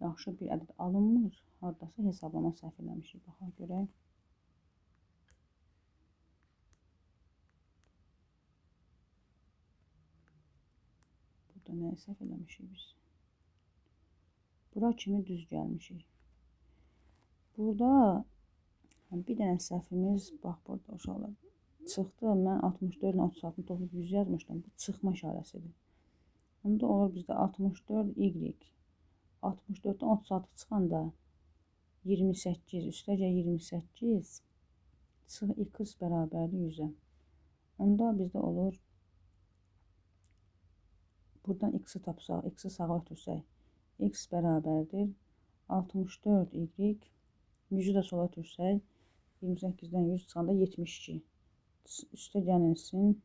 yaxşı bir ədəd alınmır. Hardasa hesablama səhv eləmişik. Baxaq görək. Burada nəyə səhv eləmişik biz? Bura kimi düz gəlmişik. Burada bir dənə səhvimiz, bax burada uşaqlar çıxdı. Mən 64 ilə 36-nı toplayıb 100 yazmışdım. Bu çıxma işarəsidir. Onda olur bizdə 64y 64-dən 36 çıxanda 28 üstəgəl 28 çıx x bərabərdir 100-ə. Onda bizdə olur buradan x-i tapsaq, x-i sağa ötürsək, x bərabərdir 64y 100-ü də sola ötürsək 28-dən 100 çıxanda 72. Üstə gəlinsin.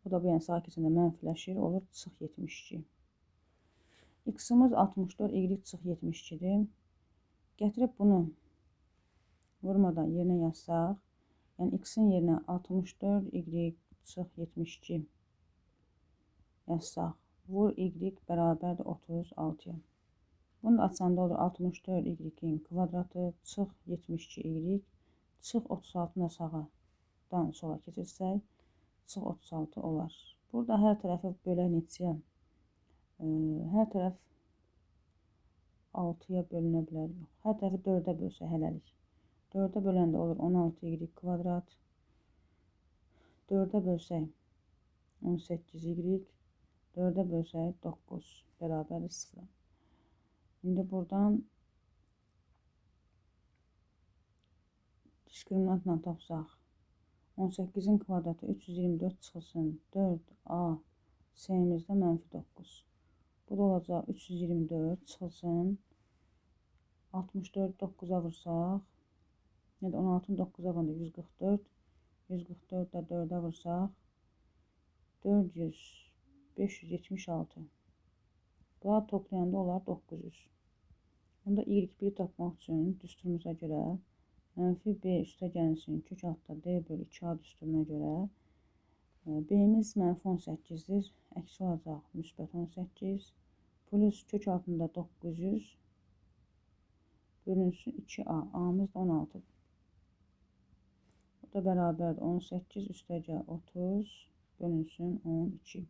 O da bu yəni sağa keçəndə mənfiləşir. Olur çıx 72. X-imiz 64, y çıx 72-dir. Gətirib bunu vurmadan yerinə yazsaq, yəni x-in yerinə 64, y çıx 72 yazsaq, vur y bərabərdir 36-ya. Bunu da açanda olur 64 y-in kvadratı çıx 72 y çıx 36-na sağdan sola keçirsək, çıx 36 olar. Burada hər tərəfi bölək neçəyə? Hər tərəf 6-ya bölünə bilər. Yox. Hər tərəfi 4-ə bölsək hələlik. 4-ə böləndə olur 16 y kvadrat. 4-ə bölsək 18 y. 4-ə bölsək 9 bərabərdir 0. İndi buradan diskriminantla tapsaq 18-in kvadratı 324 çıxılsın 4a s-imizdə -9. Bu da olacaq 324 çıxılsın 64 9'a vursaq, ya da 16'ın 9'a vuranda 144. 144 də 4'ə vursaq 400, 576. Bunlar toplayanda olar 900. Bunda y1 tapmaq üçün düsturumuza görə mənfi b üstə gəlsin kök altda d bölü 2a düsturuna görə b'miz mənfi 18'dir. Əksi olacaq müsbət 18 plus kök altında 900 bölünsün 2a. A'mız da 16. Bu da bərabərdir 18 üstəcə 30 bölünsün 12.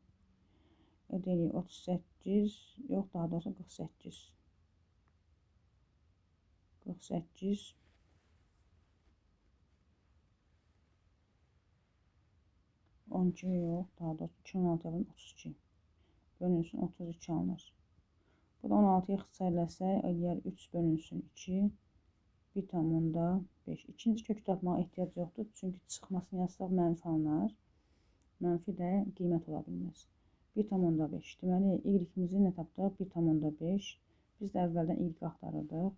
Ödəlik 38, yox daha doğrusu 48. 48 12 yox daha doğrusu 216 32 bölünsün 32 alınır. Bu da 16'ya ixtisarləsək eləyər 3 bölünsün 2 1,5. İkinci kökü tapmağa ehtiyac yoxdur. Çünki çıxmasını yazsaq mənfi alınar. Mənfi də qiymət ola bilməz. 1,5. Deməli, y-imizi nə tapdıq? 1,5. Biz də əvvəldən y axtarırdıq.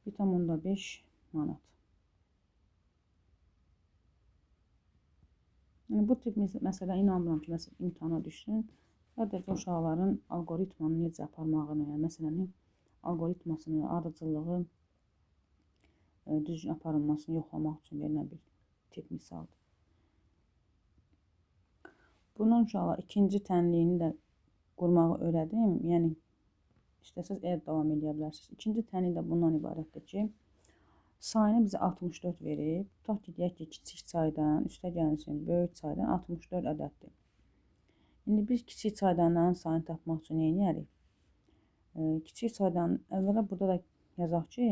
1,5 manat. Yəni, bu tip məsələ inanmıram ki, imtahana düşsün. Sadəcə uşaqların algoritmanı necə aparmağını, yəni məsələnin algoritmasını, ardıcıllığı düzgün aparılmasını yoxlamaq üçün verilən bir tip misaldır. Bunun inşallah ikinci tənliyini də qurmağı öyrədim. Yəni, istəsəz eğer davam edə bilərsiniz. İkinci tənlik də bundan ibarətdir ki, sayını bizə 64 verib. Tutaq ki, deyək ki, kiçik saydan, üstə gəlsin, böyük saydan 64 ədəddir. İndi biz kiçik saydanların sayını tapmaq üçün nə edərik? Kiçik saydan, əvvəla burada da yazaq ki,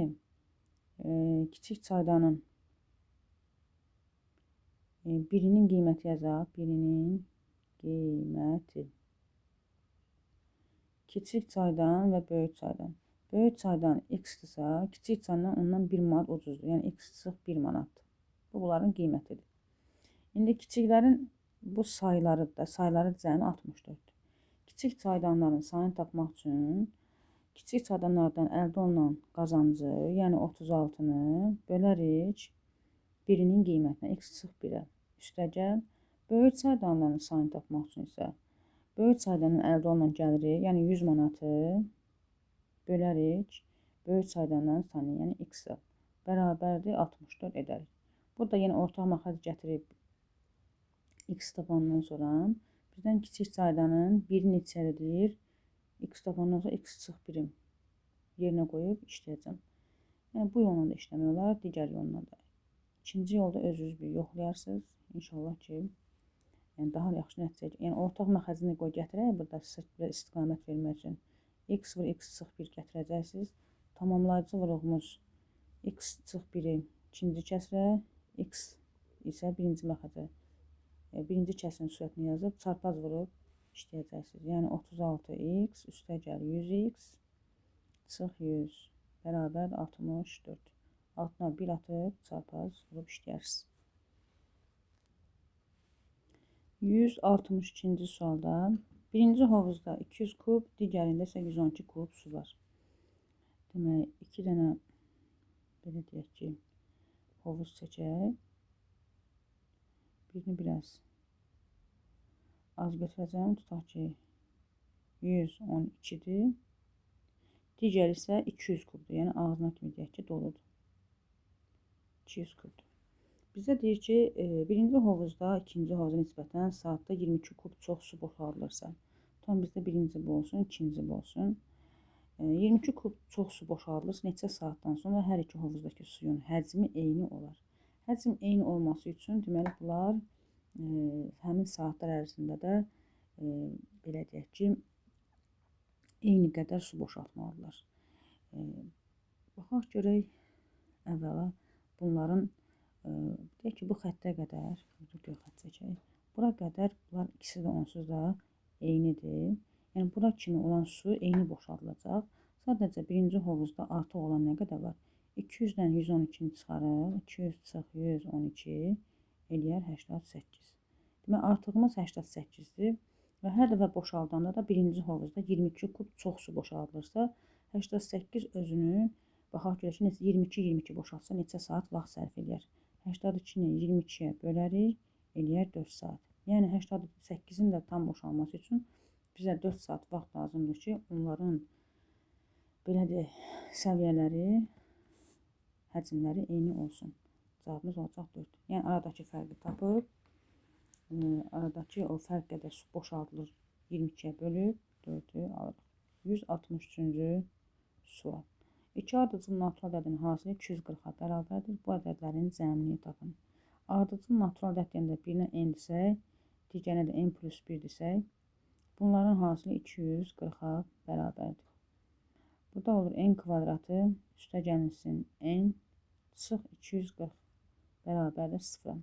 kiçik saydanın birinin qiyməti yazaq. Birinin qiyməti. Kiçik saydan və böyük saydan. Böyük saydan x-dırsa, kiçik saydan ondan 1 manat ucuzdur. Yəni x çıxıq 1 manatdır. Bu bunların qiymətidir. İndi kiçiklərin bu sayları cəmi 64. Kiçik saydanların sayını tapmaq üçün kiçik saydanlardan əldə olunan qazancı, yəni 36-nı bölərik birinin qiymətinə, x çıxıq 1-ə. Üstəgəl, böyük saydanların sayını tapmaq üçün isə böyük saydanın əldə olunan gəliri, yəni 100 manatı bölərik böyük saydanların sayını, yəni x-ə. Bərabərdir 64 edərik. Burada yenə ortaq məxrəc gətirib x tapandan sonra bizdən kiçik saydanın 1 neçəlidir? X tapandan sonra x çıxıq 1'in yerinə qoyub işləyəcəm. Yəni bu yolla da işləmək olar, digər yolla da. İkinci yolda özünüz bir yoxlayarsınız. İnşallah ki, yəni daha yaxşı nəticə. Yəni ortaq məxrəcini qoy gətirək, burada istiqamət vermək üçün x vur x çıxıq 1 gətirəcəksiniz. Tamamlayıcı vuruğumuz x çıxıq 1'i ikinci kəsrə, x isə birinci məxrəcə. Birinci kəsrin sürətini yazıb çarpaz vurub işləyəcəksiniz. Yəni 36x üstəgəl 100x çıxıq 100 bərabər 64. Altına 1 atıb çarpaz vurub işləyərsiniz. 162-ci sualda birinci hovuzda 200 kub, digərində isə 112 kub su var. Demək, 2 dənə belə deyək ki, hovuz çəkək. Birini biraz az götürəcəm. Tutaq ki, 112'dir. Digər isə 200 kubdur. Yəni ağzına kimi deyək ki, doludur. 200 kubdur. Bizə deyir ki, birinci hovuzda ikinci hovuza nisbətən saatda 22 kub çox su boşaldılırsa, tam bizdə birinci bu olsun, ikinci bu olsun. 22 kub çox su boşaldılırsa, neçə saatdan sonra hər iki hovuzdakı suyun həcmi eyni olar. Həcm eyni olması üçün deməli bunlar həmin saatlar ərzində də belə deyək ki, eyni qədər su boşaltmalıdırlar. Baxaq görək əvvəla bunların deyək ki, bu xəttə qədər, göy xətt çəkək. Bura qədər bunlar ikisi də onsuz da eynidir. Yəni bura kimi olan su eyni boşaldılacaq. Sadəcə birinci hovuzda artıq olan nə qədər var? 200-dən 112-ni çıxarıq. 200 çıx 112 eləyər 88. Demək, artığımız 88-dir. Və hər dəfə boşaldanda da birinci hovuzda 22 kub çox su boşaldılırsa, 88 özünü Baxaq görək ki, 22 boşaltsa neçə saat vaxt sərf edir. 82-ni 22-yə bölərik, eləyər 4 saat. Yəni 88-in də tam boşalması üçün bizə 4 saat vaxt lazımdır ki, onların belə deyək, səviyyələri, həcmləri eyni olsun. Cavabımız olacaq 4. Yəni aradakı fərqi tapıb, aradakı o fərq qədər su boşaldılır, 22-yə bölüb 4-ü alırıq. 163-cü sual. İki ardıcıl natural ədədin hasili 240-a bərabərdir. Bu ədədlərin cəmini tapın. Ardıcıl natural ədəd deyəndə birinə n desək, digərinə də n plus 1 desək, bunların hasili 240-a bərabərdir. Burada olur n kvadratı üstə gəlinsin n çıx 240 bərabərdir 0-a.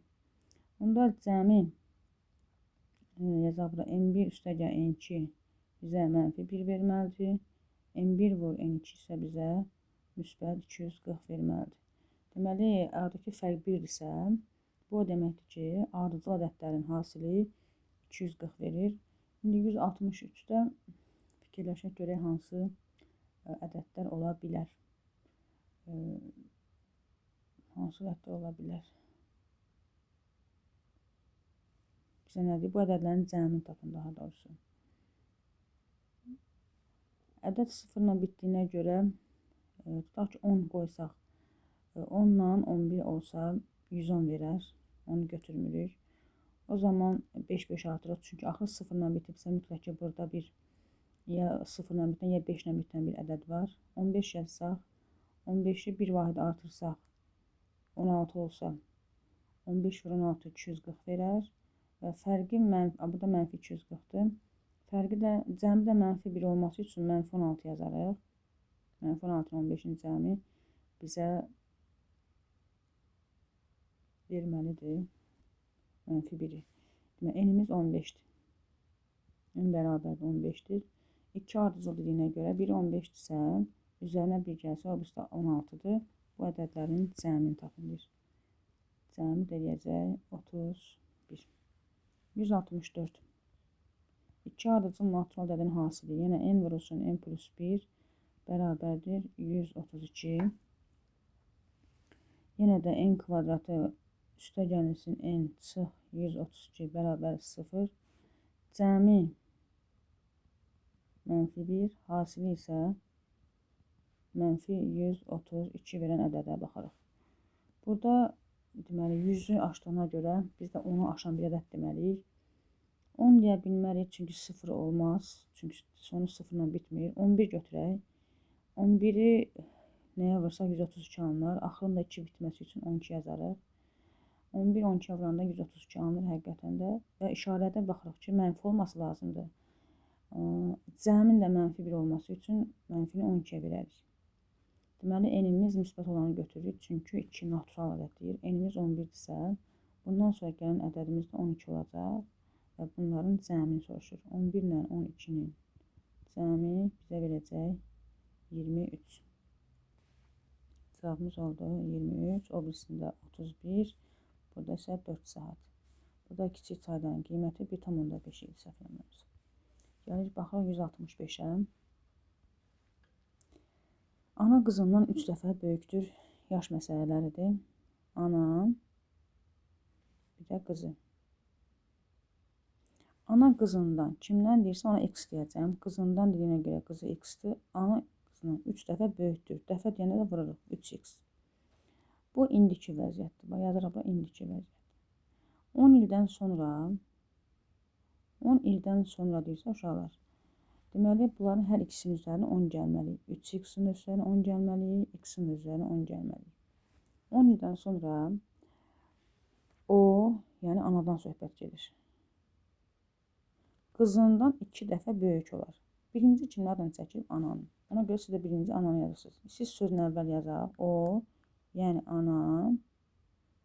Bunda cəmi yazaq bura n1 üstə gəl n2 bizə mənfi 1 verməlidir. n1 vur n2 isə bizə müsbət 240 verməlidir. Deməli, aradakı fərq 1-dirsə, bu o deməkdir ki, ardıcıl ədədlərin hasili 240 verir. İndi 163-də fikirləşək görək hansı ədədlər ola bilər. Hansı ədədlər ola bilər? Bizə nədir? Bu ədədlərin cəmini tapın daha doğrusu. Ədəd 0-la bitdiyinə görə tutaq ki 10 qoysaq, 10 ilə 11 olsa 110 verər, onu götürmürük. O zaman 5-5 artırıq, çünki axır 0-la bitibsə mütləq ki burada bir ya 0-la bitən ya 5-lə bitən bir ədəd var. 15 yazsaq, 15-i bir vahid artırsaq 16 olsa 15 vur 16 240 verər və fərqi burada mənfi 240-dır. Fərqi də cəmi də mənfi 1 olması üçün mənfi 16 yazarıq. Mənfi 16-nın 15-in cəmi bizə verməlidir. Mənfi 1-i. Demək, n-imiz 15-dir. N bərabərdir 15-dir. 2 ardıcıl dediyinə görə biri 15-dirsə, üzərinə 1 gəlsə, o birisi 16-dır. Bu ədədlərin cəmini tapılır. Cəmi deyəcək 31. 164. 2 ardıcıl natural ədədin hasili, yenə n vurulsun n plus 1 bərabərdir 132. Yenə də n kvadratı üstə gəlinsin n çıx 132 bərabər 0. Cəmi mənfi 1, hasili isə mənfi 132 verən ədədə baxarıq. Burada deməli 100-ü aşdığına görə biz də 10-u aşan bir ədəd deməliyik. 10 deyə bilmərik, çünki 0 olmaz. Çünki sonu 0-la bitmir. 11 götürək. 11-i nəyə vursaq 132 alınır. Axırında 2 bitməsi üçün 12 yazarıq. 11 12-yə vuranda 132 alınır həqiqətən də. Və işarədə baxırıq ki, mənfi olması lazımdır. Cəmin də mənfi 1 olması üçün mənfini 12-yə verərik. Deməli, n-imiz müsbət olanı götürürük. Çünki 2 natural ədəddir. N-imiz 11-dirsə, bundan sonra gələn ədədimiz də 12 olacaq. Və bunların cəmini soruşur. 11 ilə 12-nin cəmi bizə verəcək 23. Cavabımız oldu 23. O birisində 31. Burada isə 4 saat. Burada kiçik çaydanın qiyməti 1,5 idi səhv eləmirəmsə. Gəlir baxaq 165-ə. Ana qızından 3 dəfə böyükdür. Yaş məsələləridir. Ana, bir də qızı. Ana qızından kimdən deyirsə ona x deyəcəm. Qızından dediyinə görə qızı x-dir. Ana qızından 3 dəfə böyükdür. Dəfə deyəndə də vururuq 3x. Bu indiki vəziyyətdir. Bax yazırıq bu indiki vəziyyət. 10 ildən sonra deyirsə uşaqlar. Deməli bunların hər ikisinin üzərinə 10 gəlməliyik. 3x-in üzərinə 10 gəlməliyik, x-in üzərinə 10 gəlməliyik. 10 ildən sonra o, yəni anadan söhbət gedir. Qızından 2 dəfə böyük olar. Birinci kimin adını çəkib? Ananın. Ona görə siz də birinci ananı yazırsınız. Siz sözün əvvəl yazaq. O, yəni ana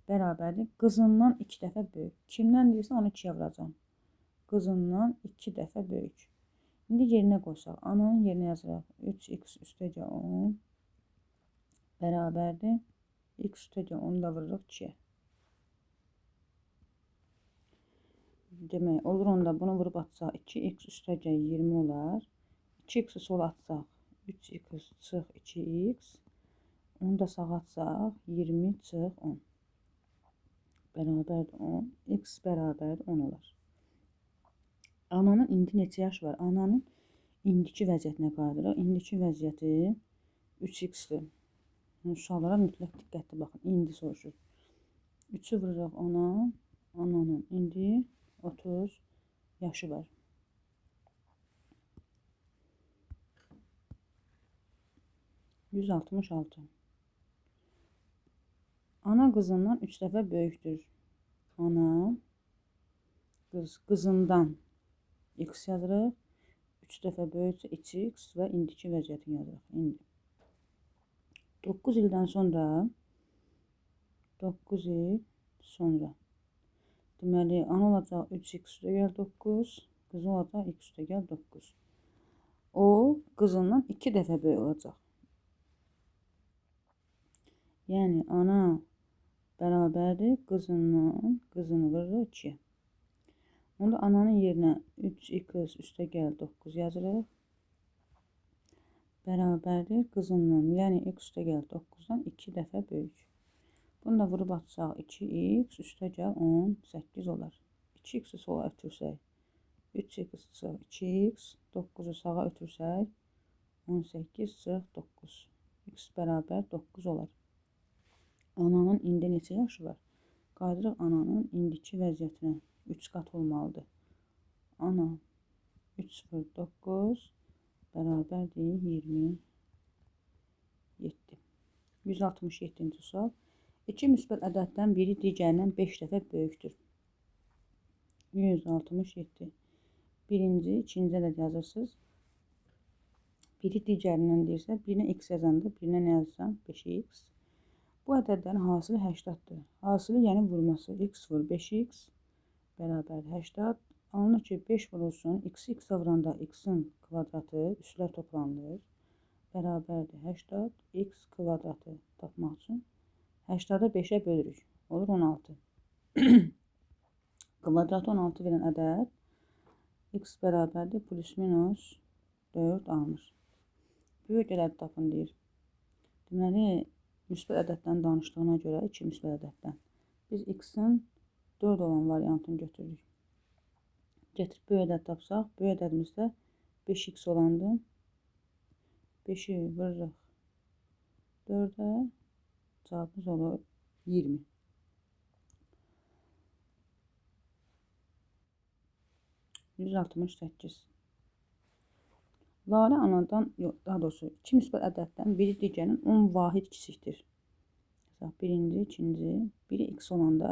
bərabərdir. Qızından 2 dəfə böyük. Kimdən deyirsə onu 2-yə vuracam. Qızından 2 dəfə böyük. İndi yerinə qoysaq. Ananın yerinə yazıraq. 3x üstəcə 10 bərabərdir. X üstəcə 10 da vururuq 2-yə. Demək, olur onda bunu vurub atsaq 2x üstəcə 20 olar. 2x'i sola atsaq 3x çıx 2x Onu da sağa atsaq 20 çıx 10 bərabərdir 10. X bərabərdir 10 olar. Ananın indi neçə yaşı var? Ananın indiki vəziyyətinə qayıdırıq. İndiki vəziyyəti 3x-dir. Suallara mütləq diqqətli baxın. İndi soruşur. 3'ü vururuq ona. Ananın indi 30 yaşı var. %66. Ana qızından 3 dəfə böyükdür. Ana qızından x yazırıq. 3 dəfə böyüksə 2x və indiki vəziyyətini yazırıq. İndi 9 ildən sonra 9 il sonra deməli ana olacaq 3x üstəgəl 9, qızı olacaq x üstəgəl 9. O qızından 2 dəfə böyük olacaq. Yəni ana bərabərdir qızından, qızını vururuq 2-yə. Onda ananın yerinə 3x üstəgəl 9 yazırıq. Bərabərdir qızından, yəni x üstəgəl 9-dan 2 dəfə böyük. Bunu da vurub atsaq 2x üstəgəl 18 olar. 2x'i sola ötürsək 3x çıxır 2x, 9'u sağa ötürsək 18 çıxır 9. X bərabər 9 olar. Ananın indi neçə yaşı var? Qayıdırıq ananın indiki vəziyyətinə. 3 qat olmalıdır. Ana 3 vur 9 bərabərdir 27. 167-ci sual. İki müsbət ədəddən biri digərindən 5 dəfə böyükdür. 167. Birinci, ikinci ədəd yazırsınız. Biri digərindən deyirsə, birinə x yazanda, birinə nə yazırsan? 5x. Bu ədədlərin hasili 80-dır. Hasili yəni vurması. X vur 5x bərabər 80. Alınır ki 5 vurulsun. X-i x-ə vuranda x-in kvadratı üstlər toplanılır. Bərabərdir 80. X kvadratı tapmaq üçün 80'ı 5'ə bölürük. Olur 16. Kvadratı 16 verən ədəd x bərabərdir plus minus 4 alınır. Böyük ədəd tapın deyir. Deməli, müsbət ədəddən danışdığına görə 2 müsbət ədəddən biz x-in 4 olan variantını götürürük. Getirib böyük ədəd tapsaq, böyük ədədimizdə 5x olandı. 5'i vururuq 4'ə, cavabımız olur 20. %68. Lalə anadan, daha doğrusu 2 müsbət ədəddən biri digərinin 10 vahid kiçikdir. Birinci, ikinci, biri x olanda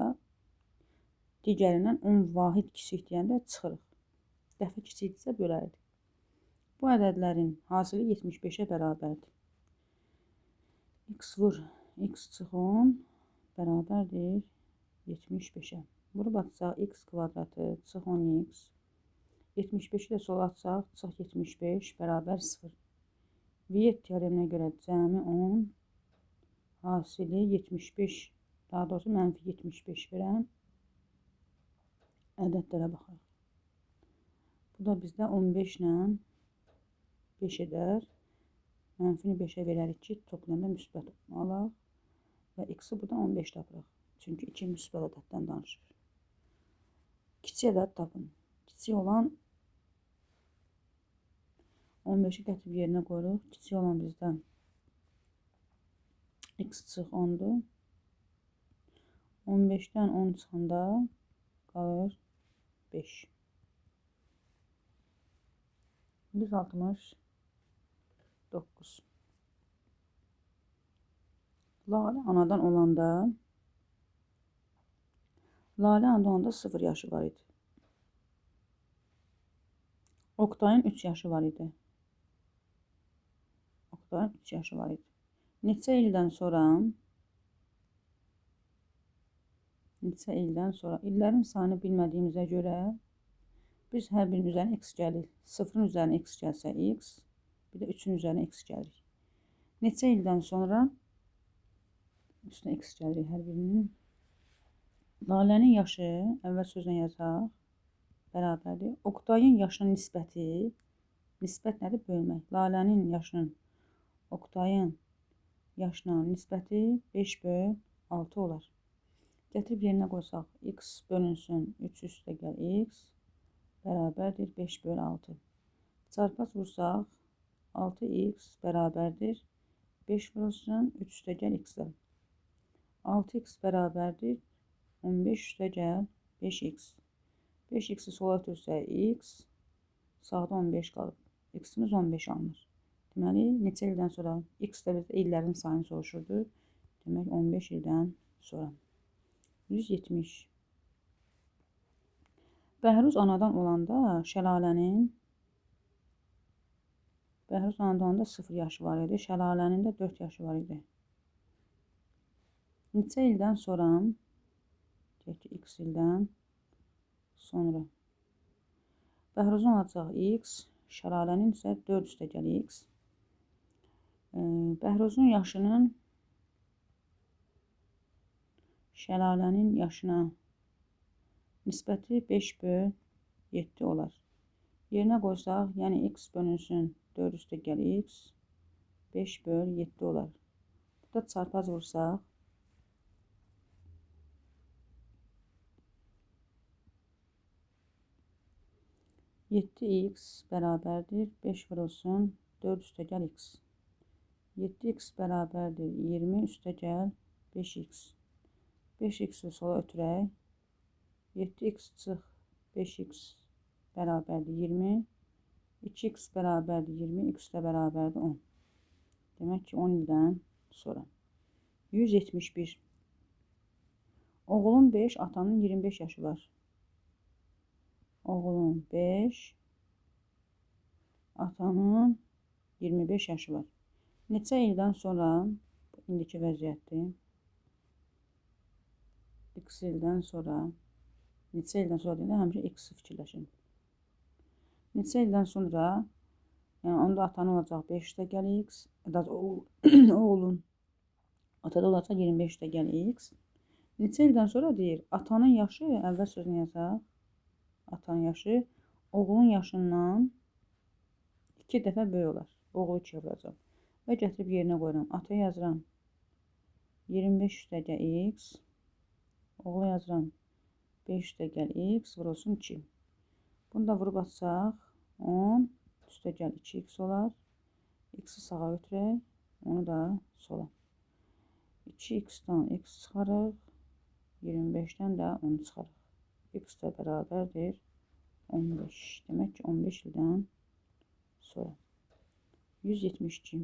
digərindən 10 vahid kiçik deyəndə çıxırıq. Dəfə kiçikdirsə bölərdik. Bu ədədlərin hasili 75'ə bərabərdir. X vur, x çıx 10 bərabərdir 75'ə. Vurub atsaq x kvadratı çıx 10x. 75'i də sola atsaq çıx 75 bərabər 0. Viet teoreminə görə cəmi 10 hasili 75, daha doğrusu mənfi 75 verən ədədlərə baxaq. Bu da bizdə 15 ilə 5 edər. Mənfini 5'ə verərik ki, toplayanda müsbət alaq. Və x-i buradan 15 tapırıq. Çünki 2 müsbət ədəddən danışır. Kiçik ədəd tapın. Kiçik olan 15'i gətirib yerinə qoyuruq. Kiçik olan bizdən x çıx 10'dur. 15'dən 10 çıxanda qalır 5. 169. Lalə anadan olanda 0 yaşı var idi. Oktayın 3 yaşı var idi. Oktayın 3 yaşı var idi. Neçə ildən sonra illərin sayını bilmədiyimizə görə biz hər birinin üzərinə x gəlir. 0'ın üzərinə x gəlsə x, bir də 3'ün üzərinə x gəlir. Neçə ildən sonra üstünə x gəlir hər birinin. Lalənin yaşı əvvəl sözlə yazaq. Bərabərdir. Oktayın yaşının nisbəti, nisbət nədir? Bölmək. Lalənin yaşının Oktayın yaşına nisbəti 5/6 olar. Gətirib yerinə qoysaq, x bölünsün 3 üstə gəl x bərabərdir 5/6. Çarpaz vursaq, 6x bərabərdir 5 vurulsun 3 üstə gəl x-ə. 6x bərabərdir 15 üstə gəl 5x. 5x'i sola ötürsək x, sağda 15 qalır. X-imiz 15 alınır. Deməli, neçə ildən sonra x də illərin sayını soruşurdu. Demək, 15 ildən sonra. 170. Bəhruz anadan olanda şəlalənin 0 yaşı var idi. Şəlalənin də 4 yaşı var idi. Neçə ildən sonra, x ildən sonra Bəhruzun olacaq x, şəlalənin isə 4 üstə gəl x. Bəhruzun yaşının şəlalənin yaşına nisbəti 5/7 olar. Yerinə qoysaq, yəni x bölünsün 4 üstə gəl x 5/7 olar. Burada çarpaz vursaq, 7x bərabərdir 5 vurulsun 4 üstə gəl x. 7x bərabərdir 20 üstə gəl 5x. 5x'i sola ötürək. 7x çıx 5x bərabərdir 20. 2x bərabərdir 20, x də bərabərdir 10. Demək ki, 10 ildən sonra. 171. Oğlun 5, atanın 25 yaşı var. Oğlun 5, atanın 25 yaşı var. Neçə ildən sonra, indiki vəziyyətdir, x ildən sonra, neçə ildən sonra deyəndə həmişə x fikirləşin. Neçə ildən sonra, yəni onda atanın olacaq 5 gəl x, oğlun, atada olacaq 25 gəl x. Neçə ildən sonra deyir, atanın yaşı, əvvəl sözünü yazaq, atanın yaşı oğlun yaşından 2 dəfə böyük olar. Oğlu 2 vuracaq. Və gətirib yerinə qoyuram. Ata yazıram 25 üstə gəl x. Oğlu yazıram 5 üstə gəl x vurulsun 2. Bunu da vurub atsaq 10 üstə gəl 2x olar. X-i sağa ötürək. Onu da sola. 2x-dan x çıxarıq. 25-dən də 10 çıxarıq. X də bərabərdir 15. Demək ki, 15 ildən sonra. 172.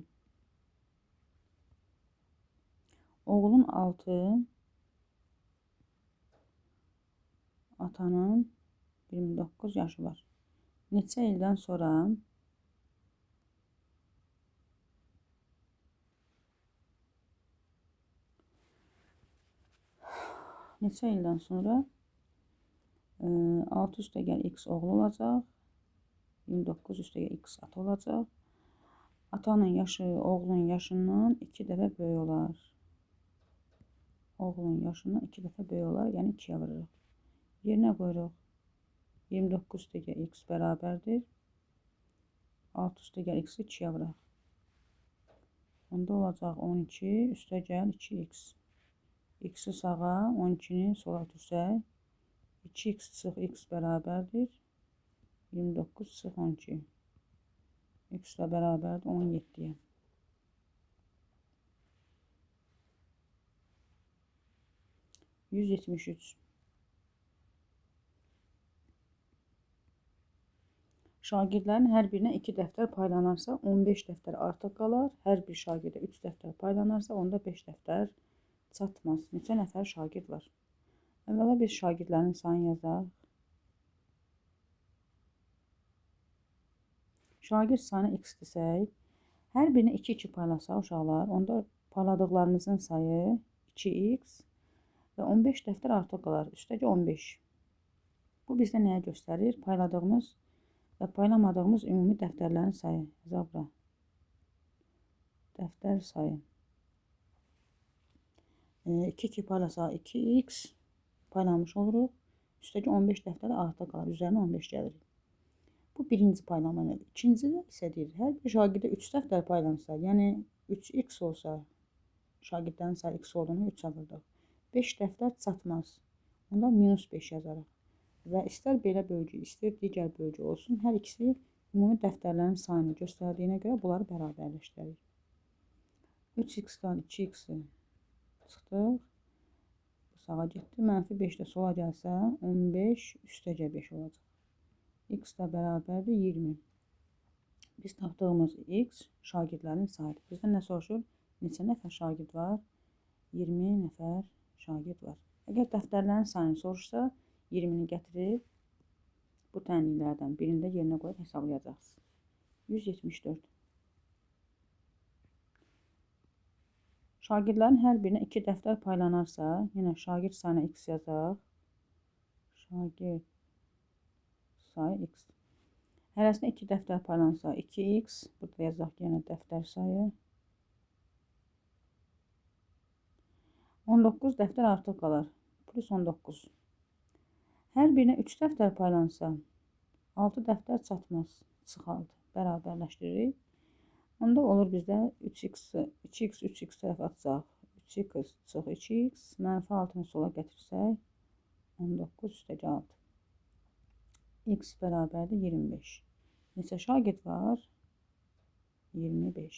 Oğlun 6, atanın 29 yaşı var. Neçə ildən sonra neçə ildən sonra 6 üstə gəl x oğlu olacaq. 29 üstə gəl x ata olacaq. Atanın yaşı oğlunun yaşından 2 dəfə böyük olar. Oğlunun yaşından 2 dəfə böyük olar. Yəni 2-yə vururuq. Yerinə qoyuruq. 29 üstə gəl x bərabərdir. 6 üstə gəl x-i 2-yə vuraq. Onda olacaq 12 üstə gəl 2x. X-i sağa, 12-ni sola ötürsək. 2x çıx x bərabərdir. 29 çıx 12. X ilə bərabərdir 17-yə. Şagirdlərin hər birinə 2 dəftər paylanarsa 15 dəftər artıq qalar. Hər bir şagirdə 3 dəftər paylanarsa onda 5 dəftər çatmaz. Neçə nəfər şagird var? Əvvəla biz şagirdlərin sayını yazaq. Şagird sayını x desək, hər birinə 2-2 paylasaq uşaqlar, onda payladıqlarımızın sayı 2x və 15 dəftər artıq qalar. Üstəki 15. Bu bizdə nəyə göstərir? Payladığımız və paylamadığımız ümumi dəftərlərin sayı. Yazaq bura. Dəftər sayı. 2-2 paylasaq 2x paylamış oluruq. Üstəki 15 dəftər artıq qalar. Üzərinə 15 gəlir. Bu birinci paylama nədir? İkincisi isə deyir, hər bir şagirdə 3 dəftər paylansa, yəni 3x olsa, şagirdlərin sayı x olduğunu 3 alırdıq. 5 dəftər çatmaz. Onda -5 yazarıq. Və istər belə bölgü, istər digər bölgü olsun, hər ikisi ümumi dəftərlərin sayını göstərdiyinə görə bunları bərabərləşdirərik. 3x-dan 2x-i çıxdıq. Bu sağa getdi. -5 də sola gəlsə 15 üstəcə 5 olacaq. X da bərabərdir 20. Biz tapdığımız x şagirdlərin sayıdır. Bizdən nə soruşur? Neçə nəfər şagird var? 20 nəfər şagird var. Əgər dəftərlərin sayını soruşsa, 20-ni gətirib bu tənliklərdən birində yerinə qoyub hesablayacaqsınız. 174. Şagirdlərin hər birinə 2 dəftər paylanarsa, yenə şagird sayına x yazaq. Şagird sayı x. Hərəsinə 2 dəftər paylansa 2x. Burada yazaq yenə dəftər sayı. 19 dəftər artıq qalar. Plus 19. Hər birinə 3 dəftər paylansa 6 dəftər çatmaz. Çıxaldı. Bərabərləşdiririk. Onda olur bizdə 2x tərəf atacaq. 3x çıx 2x. -6-nı sola gətirsək 19 üstəgə 6. X bərabərdir 25. Neçə şagird var? 25.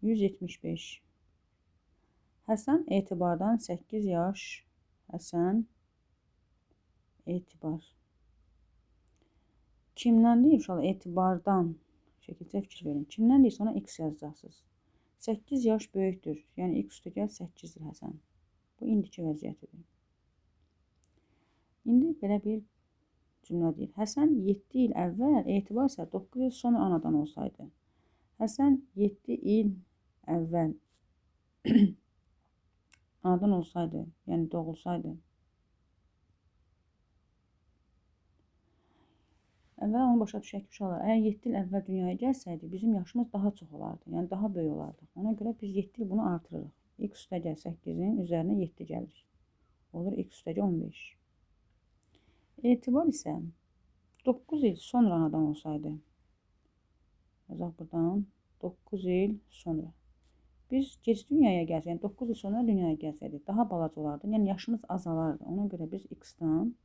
175. Həsən etibardan 8 yaş. Həsən etibar. Kimdən deyir uşaqlar? Etibardan. Şəkildə fikir verin. Kimdən deyirsə ona x yazacaqsınız. 8 yaş böyükdür. Yəni x üstəgəl 8-dir Həsən. Bu indiki vəziyyətidir. İndi belə bir cümlə deyir. Həsən 7 il əvvəl, etibar isə 9 il sonra anadan olsaydı. Həsən 7 il əvvəl anadan olsaydı, yəni doğulsaydı. Əvvəl onu başa düşək ki, uşaqlar, əgər 7 il əvvəl dünyaya gəlsəydi, bizim yaşımız daha çox olardı, yəni daha böyük olardı. Ona görə biz 7 il bunu artırırıq. X üstəgəl 8-in üzərinə 7 gəlir. Olur x üstəgəl 15. Etibar isə 9 il sonra anadan olsaydı. Yazaq buradan 9 il sonra. Biz gec dünyaya gəlsək, yəni 9 il sonra dünyaya gəlsəydik, daha balaca olardı. Yəni yaşımız azalardı. Ona görə biz x-dan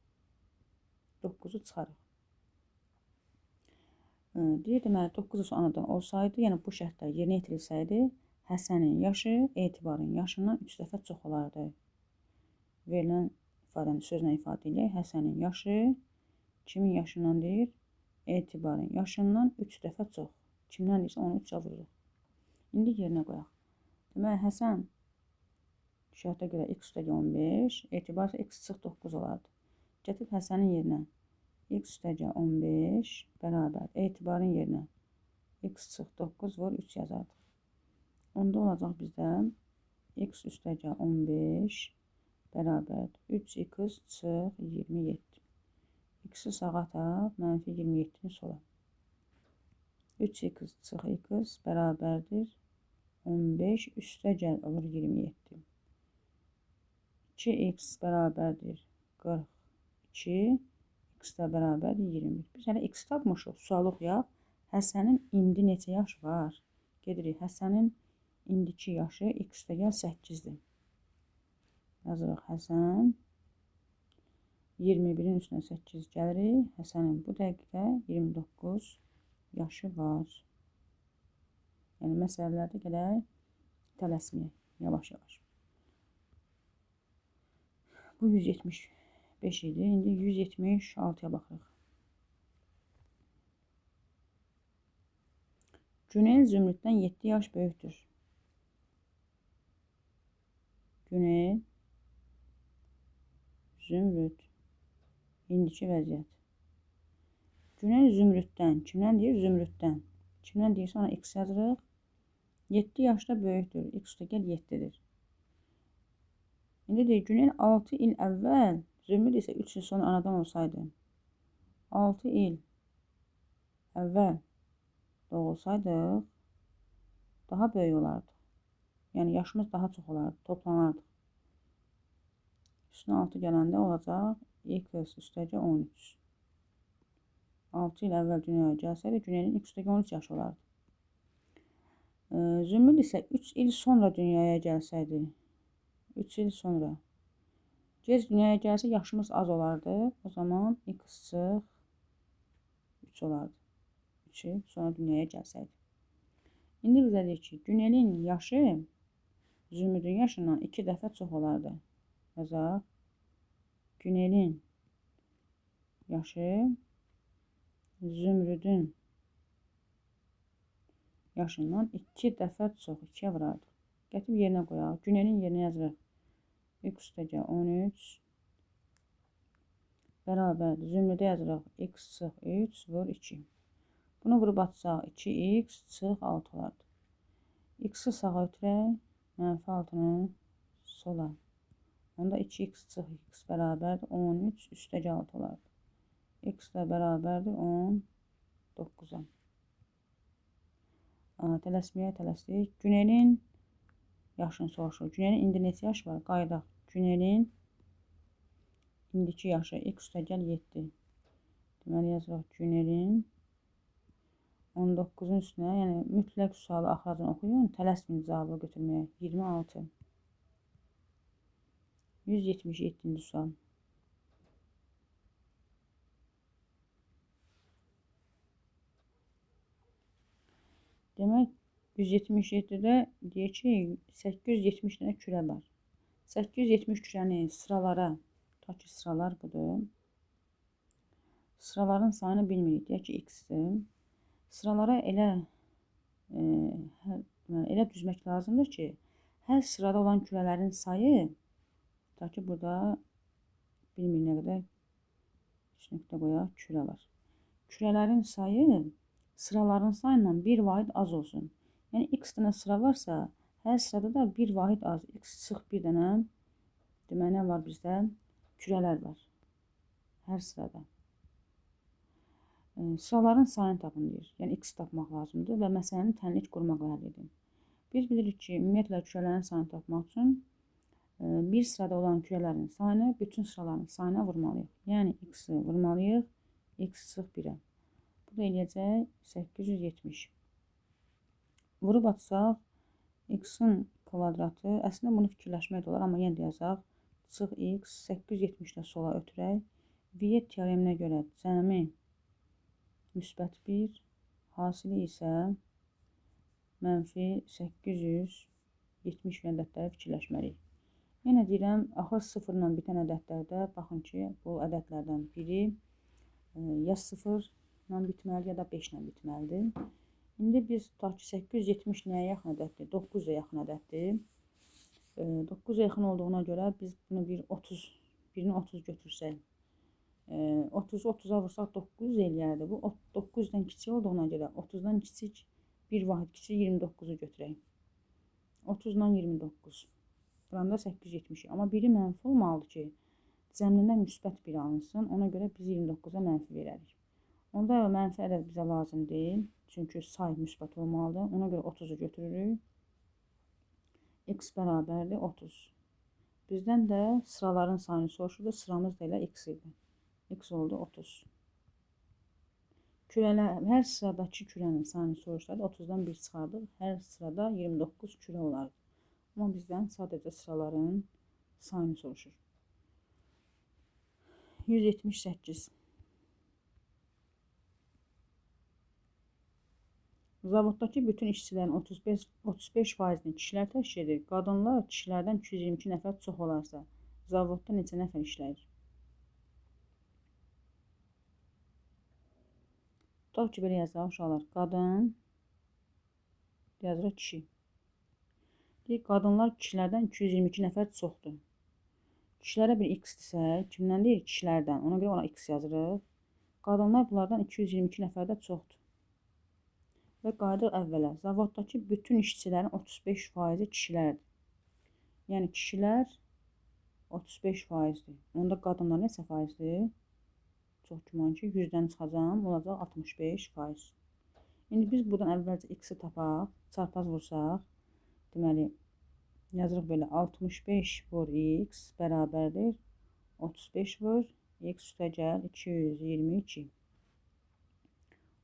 9-u çıxarıq. Deyir, deməli 9 il sonra anadan olsaydı, yəni bu şərtlər yerinə yetirilsəydi, Həsənin yaşı etibarın yaşından 3 dəfə çox olardı. Verilən ifadəni sözlə ifadə edək. Həsənin yaşı kimin yaşından deyir? Etibarın yaşından 3 dəfə çox. Kimdən deyirsə onu 3-ə vururuq. İndi yerinə qoyaq. Deməli, Həsən şərtə görə x üstəgəl 15, etibar isə x çıx 9 olardı. Gətirib Həsənin yerinə x üstəgəl 15 bərabər etibarın yerinə x çıx 9 vur 3 yazardıq. Onda olacaq bizdə x üstəgəl 15 bərabər 3x çıx 27. X-i sağa ataq, -27-ni sola. 3x çıx x bərabərdir 15 üstəgəl olur 27. 2x bərabərdir 42. X də bərabərdir 21. Biz hələ x tapmışıq. Sual oxuyaq. Həsənin indi neçə yaş var? Gedirik. Həsənin indiki yaşı x üstəgəl 8-dir. Yazırıq. Həsən 21-in üstünə 8 gəlirik. Həsənin bu dəqiqə 29 yaşı var. Yəni məsələlərdə gələk tələsməyək. Yavaş-yavaş. Bu 175 idi. İndi 176-ya baxırıq. Günel Zümrüddən 7 yaş böyükdür. Günel Zümrüd indiki vəziyyət. Günel Zümrüddən. Kimdən deyir? Zümrüddən. Kimdən deyirsə ona x yazırıq. 7 yaşda böyükdür. X üstəgəl 7-dir. İndi deyir, Günel 6 il əvvəl, Zümrüd isə 3 il sonra anadan olsaydı. 6 il əvvəl doğulsaydıq, daha böyük olardı. Yəni, yaşımız daha çox olardı, toplanardıq. Üstünə 6 gələndə olacaq x üstəgəl 13. 6 il əvvəl dünyaya gəlsəydi, Günelin x üstəgəl 13 yaşı olardı. Zümrüd isə 3 il sonra dünyaya gəlsəydi, 3 il sonra. Gec dünyaya gəlsə yaşımız az olardı. O zaman x sıx 3 olardı. 3 il sonra dünyaya gəlsəydi. İndi bizə deyir ki, Günelin yaşı Zümrüdün yaşından 2 dəfə çox olardı. Yazaq. Günelin yaşı Zümrüdün yaşından 2 dəfə çox. 2-yə vurardıq. Gətirib yerinə qoyaq. Günelin yerinə yazırıq. X üstəgəl 13 bərabər Zümrüdə yazırıq. X sıx 3 vur 2. Bunu vurub atsaq 2x sıx 6 olardı. X-i sağa ötürək. Mənfi 6-nı sola. Onda 2x sıx x bərabərdir 13 üstəgəl 6 olardı. X də bərabərdir 19-a. Tələsdik. Günelin yaşını soruşur. Günelin indi neçə yaş var? Qaydaq. Günelin indiki yaşı x üstəgəl 7. Deməli yazırıq Günelin 19-un üstünə, yəni mütləq sualı axıracını oxuyun. Tələsməyin cavabı götürməyə. 26. 177-ci sual. Demək, 177-də deyir ki, 870 dənə kürə var. 870 kürəni sıralara, ta ki sıralar budur. Sıraların sayını bilmirik. Deyək ki, x-dir. Sıralara elə düzmək lazımdır ki, hər sırada olan kürələrin sayı, ta ki burada bilmir nə qədər 3 nöqtə qoyaq, kürə var. Kürələrin sayı sıraların sayından bir vahid az olsun. Yəni x dənə sıra varsa, hər sırada da bir vahid az. X sıx bir dənə, deməli nə var bizdə? Kürələr var. Hər sırada. Sıraların sayını tapın deyir. Yəni x tapmaq lazımdır və məsələni tənlik qurmaqla həll edin. Biz bilirik ki, ümumiyyətlə kürələrin sayını tapmaq üçün bir sırada olan kürələrin sayını bütün sıraların sayına vurmalıyıq. Yəni x-i vurmalıyıq, x sıx 1-ə. Bu da eləyəcək 870. Vurub atsaq, x-in kvadratı, əslində bunu fikirləşmək də olar, amma yenə də yazaq. Çıx x 870-də sola ötürək. Viet teoreminə görə cəmi müsbət 1, hasili isə mənfi 870 ədədləri fikirləşməliyik. Yenə deyirəm, axır sıfırla bitən ədədlərdə baxın ki, bu ədədlərdən biri ya 0 ilə bitməlidir, ya da 5 ilə bitməlidir. İndi biz tutaq ki, 870 nəyə yaxın ədəddir? 9-a yaxın ədəddir. 9-a yaxın olduğuna görə biz bunu birini 30 götürsək, 30-u 30-a vursaq 9 eləyərdi. Bu 9-dan kiçik olduğuna görə 30-dan kiçik bir vahid kiçik 29-u götürək. 30-dan 29. Buranda 870. Amma biri mənfi olmalıdır ki, cəmlindən müsbət 1 alınsın. Ona görə biz 29-a mənfi verərik. Onda mənfi ədəd bizə lazım deyil. Çünki say müsbət olmalıdır. Ona görə 30-u götürürük. X bərabərdir 30. Bizdən də sıraların sayını soruşurdu. Sıramız da elə x idi. X oldu 30. Kürələr, hər sıradakı kürənin sayını soruşsaydı 30-dan 1 çıxardıq. Hər sırada 29 kürə olardı. Amma bizdən sadəcə sıraların sayını soruşur. 178. Zavoddakı bütün işçilərin 35%-ni kişilər təşkil edir. Qadınlar kişilərdən 222 nəfər çox olarsa, zavodda neçə nəfər işləyir? Tutaq ki, belə yazaq uşaqlar. Qadın yazırıq kişi. Deyək, qadınlar kişilərdən 222 nəfər çoxdur. Kişilərə bir x desək, kimdən deyir? Kişilərdən. Ona görə ona x yazırıq. Qadınlar bunlardan 222 nəfər də çoxdur. Və qayıdıq əvvələ. Zavoddakı bütün işçilərin 35%-i kişilərdir. Yəni kişilər 35%-dir. Onda qadınlar neçə faizdir? Çox güman ki, 100-dən çıxacam, olacaq 65%. İndi biz buradan əvvəlcə x-i tapaq, çarpaz vursaq, deməli, yazırıq belə 65 vur x bərabərdir 35 vur x üstəgəl 222.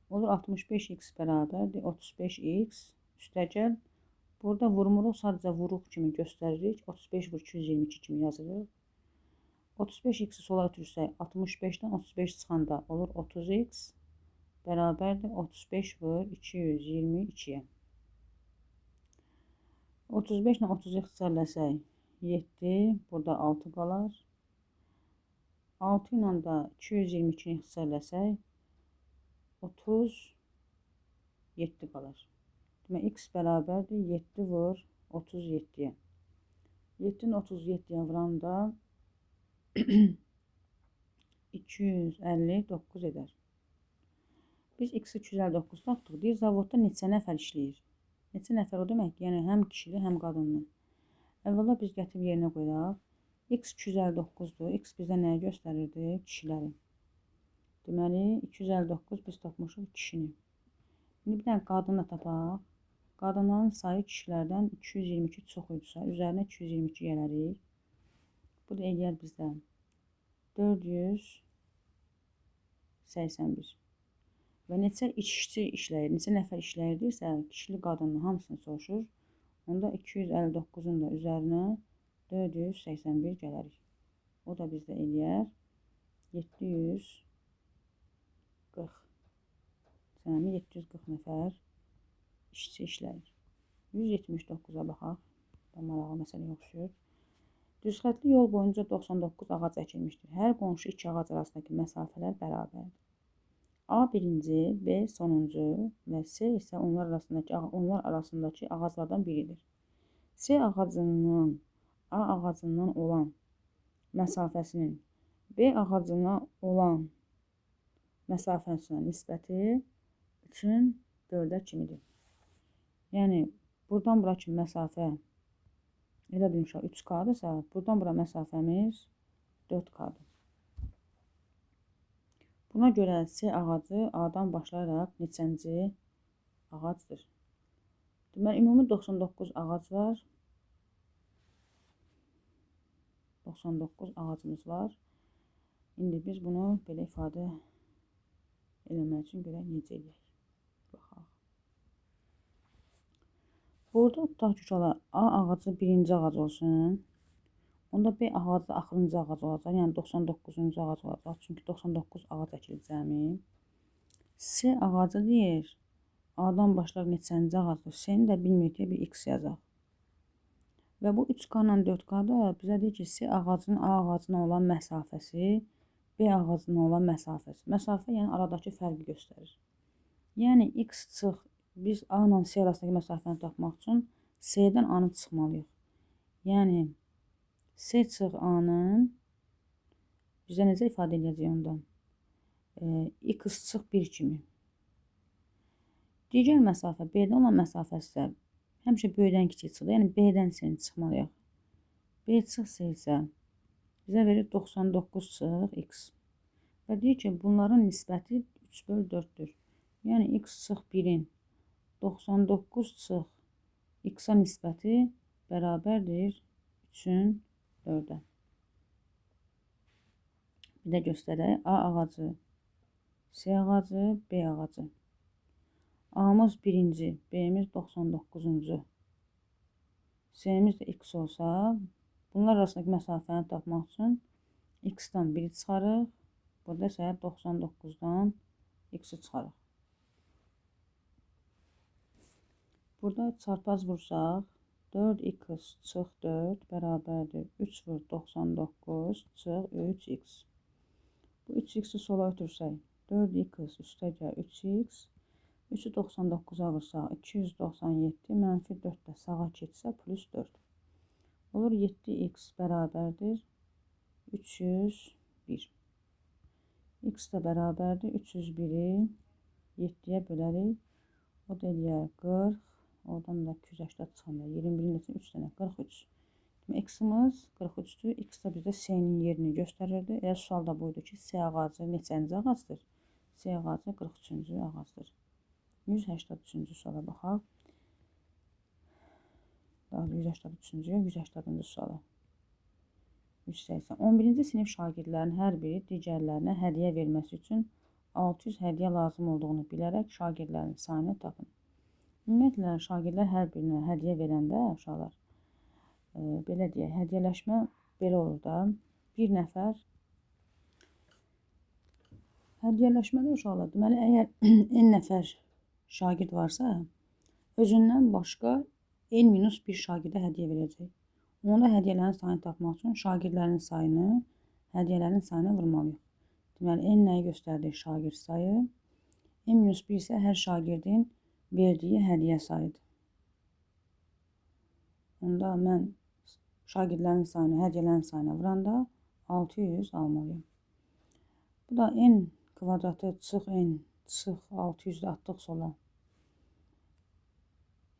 Olur 65x bərabərdir 35x Üstəgəl, burada vurmuruq, sadəcə vuruq kimi göstəririk. 35 vur 222 kimi yazırıq. 35x-i sola ötürsək 65-dən 35 çıxanda olur 30x bərabərdir 35 vur 222-yə. 35 ilə 30-ı ixtisarləsək 7, burada 6 qalar. 6 ilə də 222-ni ixtisarləsək 37 qalar. Demək, x bərabərdir 7 vur 37-yə. 7-ni 37-yə vuranda 259 edər. Biz x-i 259 tapdıq. Deyir, zavodda neçə nəfər işləyir? Neçə nəfər o demək ki, yəni həm kişili, həm qadınlı. Əvvəla biz gətirib yerinə qoyaq. X 259-dur. X bizə nəyi göstərirdi? Kişiləri. Deməli, 259 biz tapmışıq kişini. İndi bir dənə qadın da tapaq. Qadınların sayı kişilərdən 222 çox idsə, üzərinə 222 gələrik. Bu da eləyər bizdə 481. Və neçə işçi işləyir, neçə nəfər işləyirdirsə, kişili qadınlı hamısını soruşur. Onda 259-un da üzərinə 481 gələrik. O da bizdə eləyər 740. Cəmi 740 nəfər işçi işləyir. 179-a baxaq. Maraqlı məsələyə oxşuyur. Düzxətli yol boyunca 99 ağac əkilmişdir. Hər qonşu iki ağac arasındakı məsafələr bərabərdir. A birinci, B sonuncu və C isə onlar arasındakı ağaclardan biridir. C ağacından A ağacından olan məsafəsinin B ağacına olan məsafəsinə nisbəti 3-ün 4-ə kimidir. Yəni, buradan bura kimi məsafə elə bilin uşaq 3K-dırsa, buradan bura məsafəmiz 4K-dır. Buna görə C ağacı A-dan başlayaraq neçənci ağacdır? Deməli, ümumi 99 ağac var. 99 ağacımız var. İndi biz bunu belə ifadə eləmək üçün görək necə eləyək. Baxaq. Burada tutaq ki, A ağacı birinci ağac olsun. Onda B ağacı axırıncı ağac olacaq. Yəni 99-cu ağac olacaq. Çünki 99 ağac əkilir cəmi. C ağacı deyir. A-dan başlar neçənci ağacdır? C-ni də bilmirik deyə bir x yazaq. Və bu 3K ilə 4K-da bizə deyir ki, C ağacının A ağacına olan məsafəsi B ağacına olan məsafəsi. Məsafə yəni aradakı fərqi göstərir. Yəni x çıx. Biz A ilə C arasındakı məsafəni tapmaq üçün C-dən A-nı çıxmalıyıq. Yəni C çıx A-nın bizə necə ifadə edəcək ondan? X çıx 1 kimi. Digər məsafə B-dən olan məsafəsi isə həmişə böyüdən kiçik çıxır. Yəni B-dən C-ni çıxmalıyıq. B çıx C isə bizə verir 99 çıx X. Və deyir ki, bunların nisbəti 3/4-dür. Yəni X çıx 1-in 99 çıx X-a nisbəti bərabərdir 3-ün 4-ə. Bir də göstərək. A ağacı, C ağacı, B ağacı. A-mız birinci, B-miz 99-cu. C-miz də X olsa, bunlar arasındakı məsafəni tapmaq üçün X-dan 1-i çıxarıq. Burada isə 99-dan X-i çıxarıq. Burada çarpaz vursaq, 4x çıx 4 bərabərdir 3 vur 99 çıx 3x. Bu 3x-i sola ötürsək, 4x üstəgəl 3x. 3-ü 99-a vursaq, 297 mənfi 4 də sağa keçsə plus 4. Olur 7x bərabərdir 301. X də bərabərdir 301-i 7-yə bölərik. O da eləyər 40. Oradan da 280 çıxanda 21-in üçün 3 dənə 43. X-imiz 43-dür. X də bizdə C-nin yerini göstərirdi. Elə sualda buydu ki, C ağacı neçənci ağacdır? C ağacı 43-cü ağacdır. 183-cü suala baxaq. Daha 183-cü, 180-cı suala. 180. 11-ci sinif şagirdlərin hər biri digərlərinə hədiyyə verməsi üçün 600 hədiyyə lazım olduğunu bilərək şagirdlərin sayını tapın. Ümumiyyətlə şagirdlər hər birinə hədiyyə verəndə uşaqlar belə deyək, hədiyyələşmə belə olur da. Bir nəfər hədiyyələşmədə uşaqlar, deməli, əgər n nəfər şagird varsa, özündən başqa n-1 şagirdə hədiyyə verəcək. Onda hədiyyələrin sayını tapmaq üçün şagirdlərin sayını hədiyyələrin sayına vurmalıyıq. Deməli, n nəyi göstərdir? Şagird sayı. n-1 isə hər şagirdin verdiyi hədiyyə sayıdır. Onda mən şagirdlərin sayını hədiyyələrin sayına vuranda 600 almalıyım. Bu da n kvadratı çıx n çıx 600-də atdıq sola.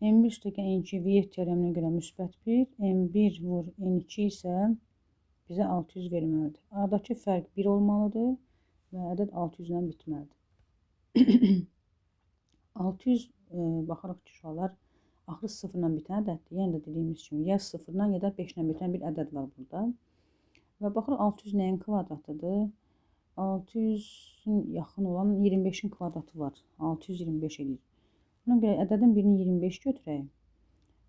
n1 üstəgən n2 Viet teoreminə görə müsbət 1, n1 vur n2 isə bizə 600 verməlidir. Aradakı fərq 1 olmalıdır və ədəd 600 ilə bitməlidir. 600 baxaraq ki, uşaqlar axırı 0 ilə bitən ədəddir. Yəni də dediyimiz kimi, ya 0-dan ya da 5 ilə bitən bir ədəd var burada. Və baxırıq 600 nəyin kvadratıdır? 600-ün yaxın olan 25-in kvadratı var. 625 edir. Buna görə ədədin birini 25 götürək.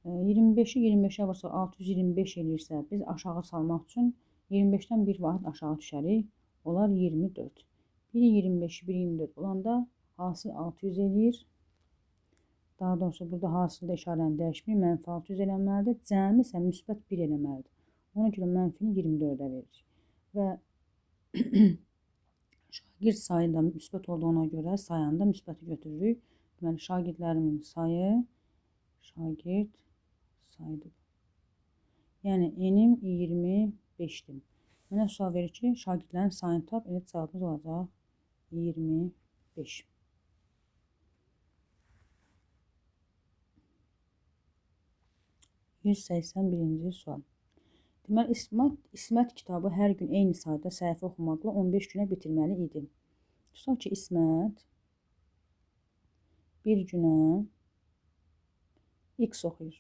25-i 25-ə vursa 625 edirsə, biz aşağı salmaq üçün 25-dən bir vahid aşağı düşərik. Olar 24. Biri 25, biri 24 olanda hasil 600 edir. Daha doğrusu burada hasildə işarəni dəyişmir. Mənfi 600 eləməlidir. Cəmi isə müsbət 1 eləməlidir. Ona görə mənfini 24-ə verir. Və şagird sayı da müsbət olduğuna görə sayanda müsbəti götürürük. Deməli, şagirdlərimin sayı şagird sayıdır. Yəni, n-im 25-dir. Mənə sual verir ki, şagirdlərin sayını tap, elə cavabımız olacaq 25. %181-ci sual. Deməli, İsmət kitabı hər gün eyni sayda səhifə oxumaqla 15 günə bitirməli idi. Tutaq ki, İsmət bir günə x oxuyur.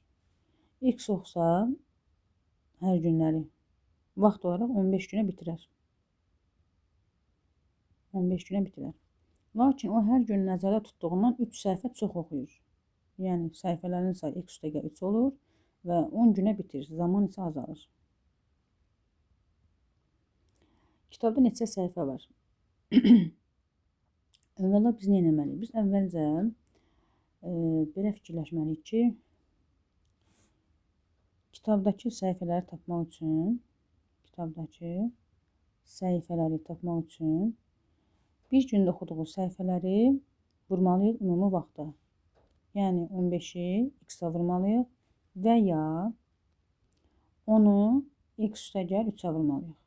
X oxusa hər günləri vaxt olaraq 15 günə bitirər. 15 günə bitirər. Lakin o hər gün nəzərdə tutduğundan 3 səhifə çox oxuyur. Yəni, səhifələrin sayı x üstəgə 3 olur və 10 günə bitirir. Zaman isə azalır. Kitabda neçə səhifə var? Əvvəla biz nə etməliyik? Biz əvvəlcə belə fikirləşməliyik ki, kitabdakı səhifələri tapmaq üçün bir gündə oxuduğu səhifələri vurmalıyıq ümumi vaxta. Yəni 15-i x-ə vurmalıyıq və ya onu x üstəgəl 3-ə vurmalıyıq.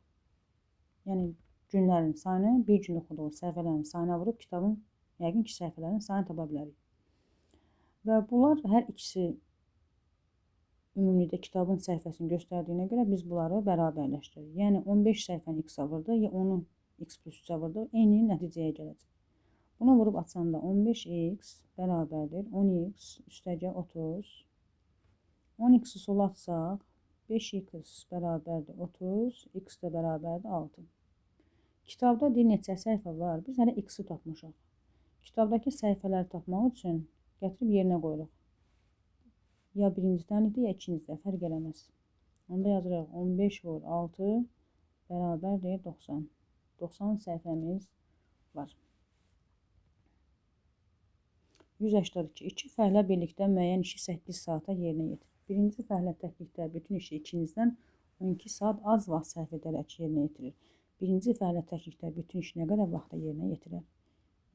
Yəni günlərin sayını bir gün oxuduğu səhifələrin sayına vurub kitabın yəqin ki, səhifələrin sayını tapa bilərik. Və bunlar hər ikisi ümumilikdə kitabın səhifəsini göstərdiyinə görə biz bunları bərabərləşdiririk. Yəni 15 səhifəni x-ə vurdu, ya onu x plus 3-ə vurdu, eyni nəticəyə gələcək. Bunu vurub açanda 15x bərabərdir 10x üstəgəl 30. 10x-i sola atsaq 5x bərabərdir 30, x də bərabərdir 6. Kitabda deyir neçə səhifə var? Biz hələ x-i tapmışıq. Kitabdakı səhifələri tapmaq üçün gətirib yerinə qoyuruq. Ya birincidən idi, ya ikincidə, fərq eləməz. Onda yazırıq 15 vur 6 bərabərdir 90. 90 səhifəmiz var. 182. 2 fəhlə birlikdə müəyyən işi 8 saata yerinə yetirir. Birinci fəhlə təklikdə bütün işi ikinizdən 12 saat az vaxt sərf edərək yerinə yetirir. Birinci fəhlə təklikdə bütün işi nə qədər vaxta yerinə yetirər?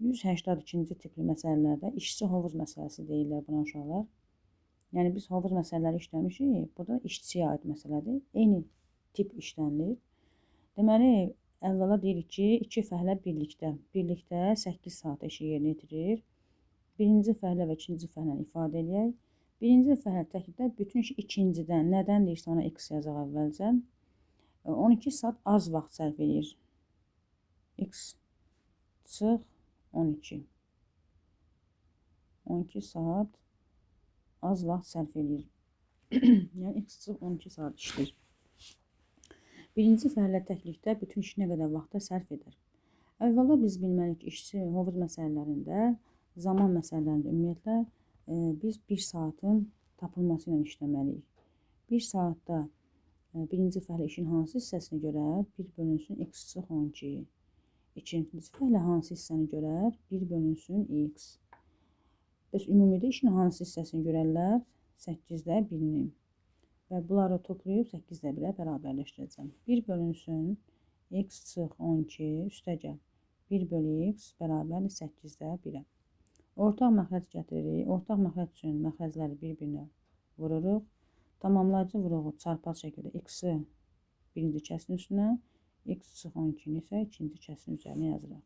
182-ci tipli məsələlərdə işçi hovuz məsələsi deyirlər buna uşaqlar. Yəni biz hovuz məsələləri işləmişik. Burada işçiyə aid məsələdir. Eyni tip işlənilir. Deməli, əvvəla deyirik ki, 2 fəhlə birlikdə 8 saat işi yerinə yetirir. Birinci fəhlə və ikinci fəhləni ifadə edək. Birinci fəhlə təklikdə bütün işi ikincidən, nədən deyirsə ona x yazaq əvvəlcə. 12 saat az vaxt sərf edir. X çıx 12. 12 saat az vaxt sərf edir. Yəni x çıx 12 saat işləyir. Birinci fəhlə təklikdə bütün işi nə qədər vaxta sərf edər? Əvvəla biz bilməliyik ki, işçi hovuz məsələlərində, zaman məsələlərində ümumiyyətlə biz 1 saatın tapılması ilə işləməliyik. 1 saatda birinci fəhlə işin hansı hissəsini görər? 1 bölünsün x çıxı 12. İkinci fəhlə hansı hissəni görər? 1 bölünsün x. Bəs ümumidə işin hansı hissəsini görərlər? 8-də 1-ni. Və bunları toplayıb 8-də 1-ə bərabərləşdirəcəm. 1 bölünsün x çıx 12 üstəgəl 1 bölü x bərabərdir 8-də 1-ə. Ortaq məxrəc gətiririk. Ortaq məxrəc üçün məxrəcləri bir-birinə vururuq. Tamamlayıcı vuruğu çarpaz şəkildə x-i birinci kəsin üstünə, x çıx 12-ni isə ikinci kəsin üzərinə yazırıq.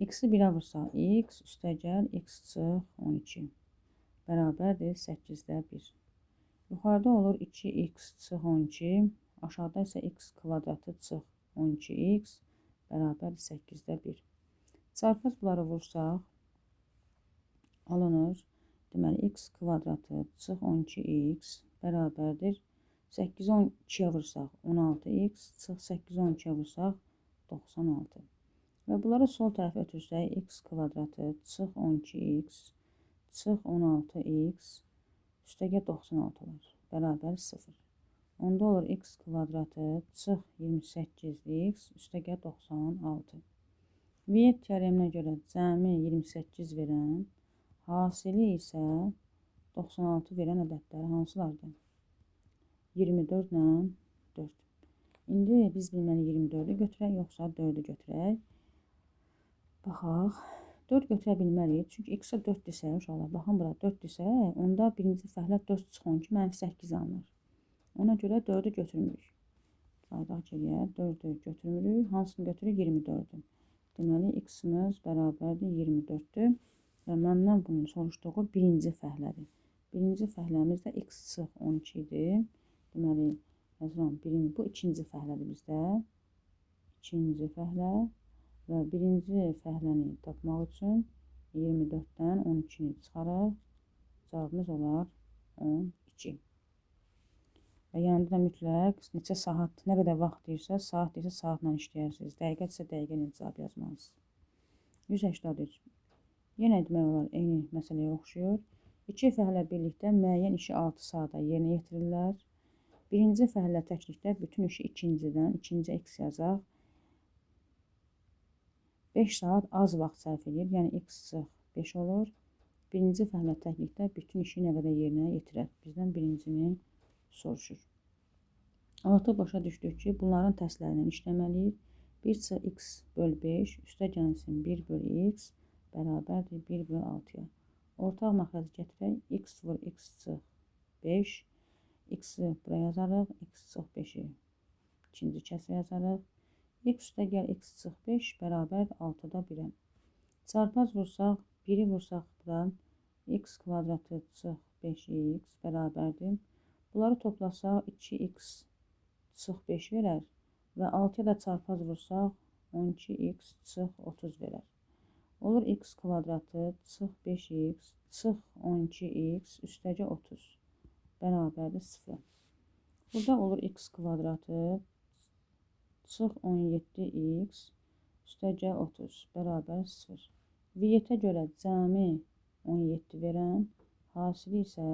X-i 1-ə vursaq x üstəgəl x çıx 12 bərabərdir 8-də 1. Yuxarıda olur 2x çıx 12, aşağıda isə x kvadratı çıx 12x bərabərdir 8-də 1. Çarpaz bunları vursaq alınır. Deməli, x kvadratı çıx 12x bərabərdir 8-i 12-yə vursaq 16x çıx 8-i 12-yə vursaq 96. Və bunları sol tərəfə ötürsək x kvadratı çıx 12x çıx 16x üstəgəl 96 olur. Bərabər 0. Onda olur x kvadratı çıx 28x üstəgəl 96. Viet teoreminə görə cəmi 28 verən, hasili isə 96 verən ədədləri hansılardır? 24 ilə 4. İndi biz bilməli 24-ü götürək, yoxsa 4-ü götürək. Baxaq. 4 götürə bilmərik. Çünki x-ə 4 desək, uşaqlar, baxın bura 4 desək, onda birinci fəhlə 4 çıx 12 -8 alınır. Ona görə 4-ü götürmürük. Saydaq geriyə 4-ü götürmürük. Hansını götürürük? 24-ü. Deməli, x-imiz bərabərdir 24-dür. Və məndən bunun soruşduğu birinci fəhlədir. Birinci fəhləmiz də x çıx 12 idi. Deməli, yazıram, bu ikinci fəhlədir bizdə. İkinci fəhlə. Və birinci fəhləni tapmaq üçün 24-dən 12-ni çıxaraq cavabımız olar 12. Və yanında da mütləq neçə saat, nə qədər vaxt deyirsə, saat deyirsə saatla işləyərsiniz. Dəqiqə isə dəqiqə ilə cavab yazmalısınız. 183. Yenə demək olar, eyni məsələyə oxşuyur. İki fəhlə birlikdə müəyyən işi 6 saata yerinə yetirirlər. Birinci fəhlə təklikdə bütün işi ikincidən, ikinci x yazaq. 5 saat az vaxt sərf edir, yəni x çıx 5 olur. Birinci fəhlə təklikdə bütün işi nə qədər yerinə yetirər? Bizdən birincini soruşur. Artıq başa düşdük ki, bunların təstlərindən işləməliyik. 1 çıx x böl 5 üstə gəlsin 1 böl x bərabərdir 1 böl 6-ya. Ortaq məxrəci gətirək. X vur x çıx 5. X-i buraya yazarıq. X çıx 5-i ikinci kəsə yazarıq. X üstə gəl x çıx 5 bərabərdir 6-da 1-ə. Çarpaz vursaq, 1-i vursaq bura x kvadratı çıx 5x bərabərdir. Bunları toplasaq 2x çıx 5 verər və 6-ya da çarpaz vursaq 12x çıx 30 verər. Olur x kvadratı çıx 5x çıx 12x üstəgə 30 bərabərdir 0. Burada olur x kvadratı çıx 17x üstəgə 30 bərabər 0. Viyyətə görə cəmi 17 verən, hasili isə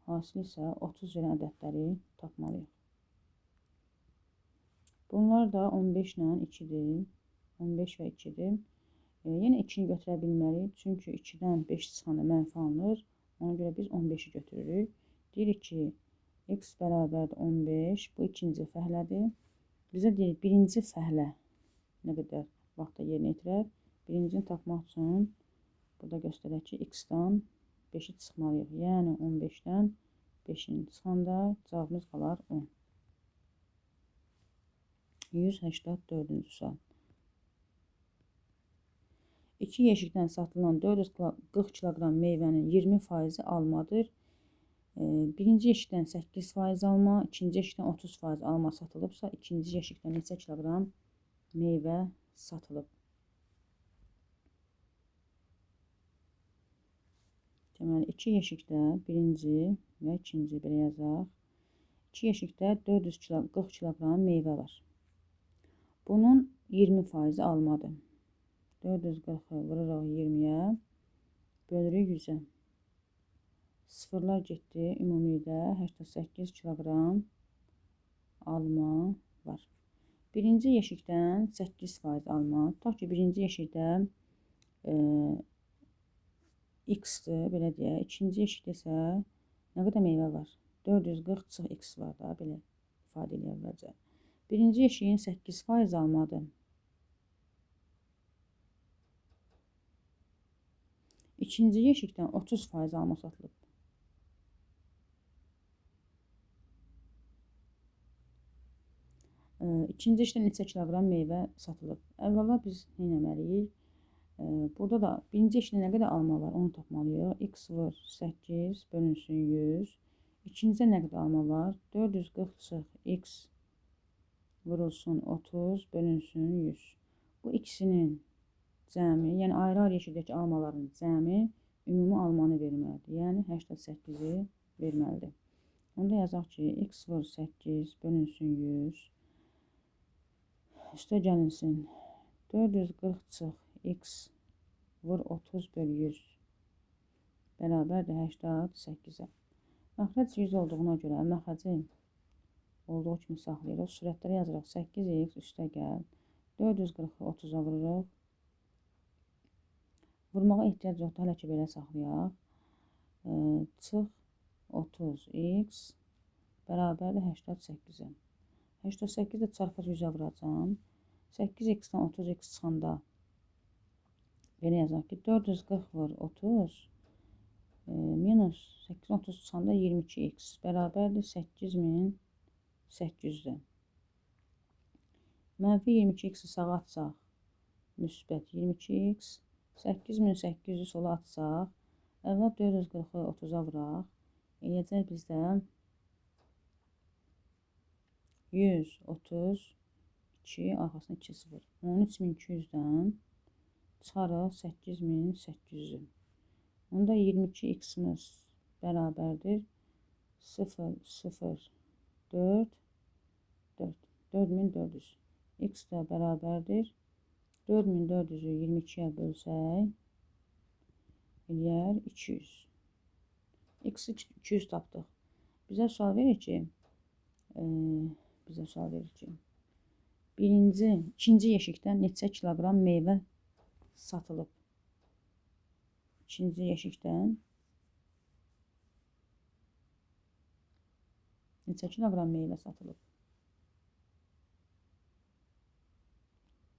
30 verən ədədləri tapmalıyıq. Bunlar da 15 ilə 2-dir. 15 və 2-dir. Yenə 2-ni götürə bilmərik. Çünki 2-dən 5 çıxanda mənfi alınır. Ona görə biz 15-i götürürük. Deyirik ki, x bərabərdir 15. Bu ikinci fəhlədir. Bizə deyir, birinci fəhlə nə qədər vaxtda yerinə yetirər? Birincini tapmaq üçün burada göstərək ki, x-dan 5-i çıxmalıyıq. Yəni 15-dən 5-in çıxanda cavabımız qalar 10. 184-cü sual. 2 yeşikdən satılan 440 kiloqram meyvənin 20% almadır. Birinci yeşikdən 8% alma, ikinci yeşikdən 30% alma satılıbsa, ikinci yeşikdən neçə kiloqram meyvə satılıb? Deməli, 2 yeşikdə birinci və ikinci belə yazaq. 2 yeşikdə 440 kiloqram meyvə var. Bunun 20% almadır. 440-ı vururuq 20-yə, bölürük 100-ə. Sıfırlar getdi. Ümumilikdə 88 kiloqram alma var. Birinci yeşikdən 8% alma. Tutaq ki, birinci yeşikdə x-dir, belə deyək. İkinci yeşikdə isə nə qədər meyvə var? 440 x var da, belə ifadə edə əvvəlcə. Birinci yeşiyin 8% almadır. İkinci yeşikdən 30% alma satılıb. İkinci yeşikdən neçə kiloqram meyvə satılıb? Əvvəla biz nə etməliyik? Burada da birinci yeşikdə nə qədər alma var, onu tapmalıyıq. X vur 8 bölünsün 100. İkincidə nə qədər alma var? 440 x vurulsun 30 bölünsün 100. Bu ikisinin cəmi, yəni ayrı-ayrı yeşikdəki almaların cəmi ümumi almanı verməlidir. Yəni 88-i verməlidir. Onda yazaq ki, x vur 8 bölünsün 100. Üstə gəlinsin 440 x vur 30 böl 100 bərabərdir 88-ə. Məxrəc 100 olduğuna görə məxrəci olduğu kimi saxlayırıq. Sürətləri yazırıq. 8x üstə gəl. 440-ı 30-a vururuq. Vurmağa ehtiyac yoxdur. Hələ ki, belə saxlayaq. Çıx 30x bərabərdir 88-ə. 88-də çarpı 100-ə vuracam. 8x-dən 30x çıxanda belə yazaq ki, 440 vur 30 minus 8-dən 30 çıxanda 22x bərabərdir 8800-də. Mənfi 22x-i sağa atsaq, müsbət 22x, 8800-ü sola atsaq, əvvəl 440-ı 30-a vuraq, eləyəcək bizdə 132, arxasına 2 0. 13200-dən çıxarıq 8800-ü. Onda 22x-imiz bərabərdir 0, 0, 4, 4, 4400. X də bərabərdir 4400-ü 22-yə bölsək, eləyər 200. X-i 200 tapdıq. Bizə sual verir ki, ikinci yeşikdən neçə kiloqram meyvə satılıb? İkinci yeşikdən neçə kiloqram meyvə satılıb?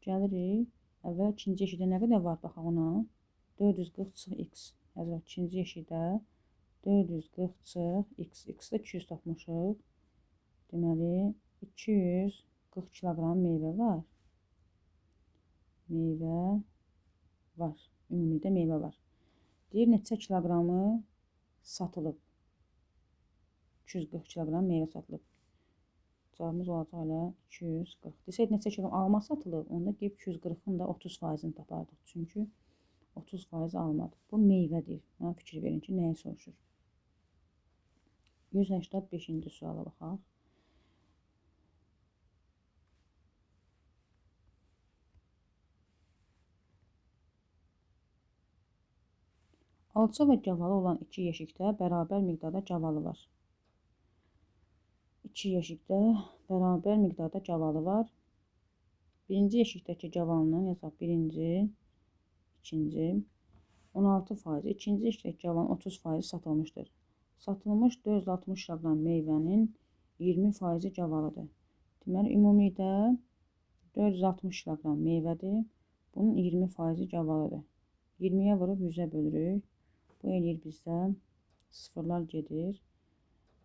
Gəlirik. Əvvəl ikinci yeşikdə nə qədər var? Baxaq ona. 440 x. Yazırıq. İkinci yeşikdə 440 x. X-də 200 tapmışıq. Deməli, 240 kiloqram meyvə var. Meyvə var. Ümumilikdə meyvə var. Deyir, neçə kiloqramı satılıb? 240 kiloqram meyvə satılıb. Cavabımız olacaq elə 240. Desək, neçə kiloqram alma satılıb, onda deyib 240-ın da 30%-ni tapardıq. Çünki 30% almadır. Bu meyvədir. Buna fikir verin ki, nəyi soruşur? 185-ci suala baxaq. Alça və gavalı olan iki yeşikdə bərabər miqdarda gavalı var. İki yeşikdə bərabər miqdarda gavalı var. Birinci yeşikdəki gavalının, yazaq birinci, ikinci, 16%, ikinci yeşikdəki gavalının 30% satılmışdır. Satılmış 460 kiloqram meyvənin 20% gavalıdır. Deməli, ümumilikdə 460 kiloqram meyvədir. Bunun 20% gavalıdır. 20-yə vurub 100-ə bölürük. Bu eləyir bizdə sıfırlar gedir.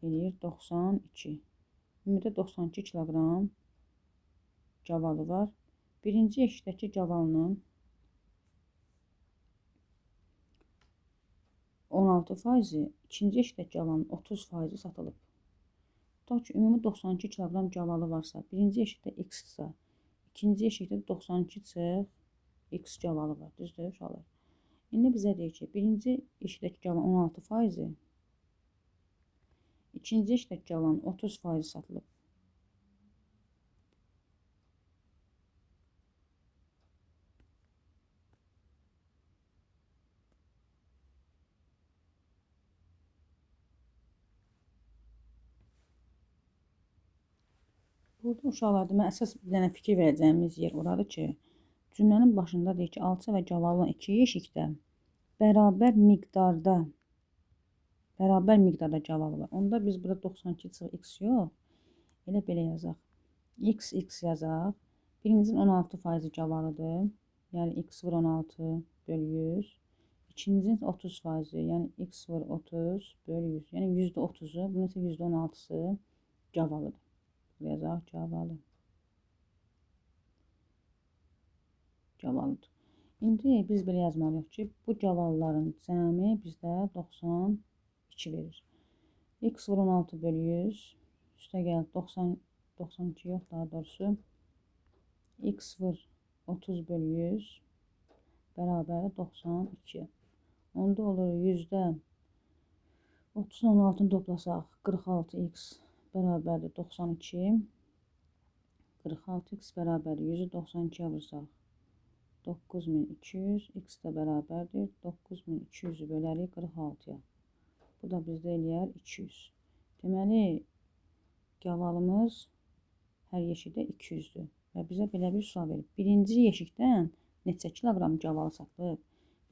Eləyir 92. Ümumilikdə 92 kiloqram gavalı var. Birinci yeşikdəki gavalının 16%, ikinci yeşikdəki gavalının 30% satılıb. Tutaq ki, ümumi 92 kiloqram gavalı varsa, birinci yeşikdə x-dırsa, ikinci yeşikdə 92 çıx x gavalı var. Düzdür, uşaqlar? İndi bizə deyir ki, birinci yeşikdəki gavalının 16%, ikinci yeşikdəki gavalının 30% satılıb. Burada uşaqlar demə əsas bir dənə fikir verəcəyimiz yer oradır ki, cümlənin başında deyir ki, alça və cavabın iki yeşikdə bərabər miqdarda cavabı var. Onda biz burada 92/x yox, elə belə yazaq. X yazaq. Birincinin 16% cavabıdır. Yəni x vur 16 bölü 100. İkincinin 30%, yəni x vur 30 bölü 100. Yəni %30'u, bunun isə %16'sı cavabıdır. Yazaq cavabıdır. İndi biz belə yazmalıyıq ki, bu cavabların cəmi bizdə 92 verir. X vur 16 bölü 100 üstə gəl 92 yox, daha doğrusu x vur 30 bölü 100 bərabər 92. Onda olur yüzdə 30 16'ını toplasaq 46x bərabərdir 92. 46x bərabərdir 100'ü 92'ye vursaq 9200, x də bərabərdir 9200'ü bölərik 46'ya. Bu da bizdə eləyər 200. Deməli, cavabımız hər yeşikdə 200'dür. Və bizə belə bir sual verir. Birinci yeşikdən neçə kiloqram cavalı satılıb?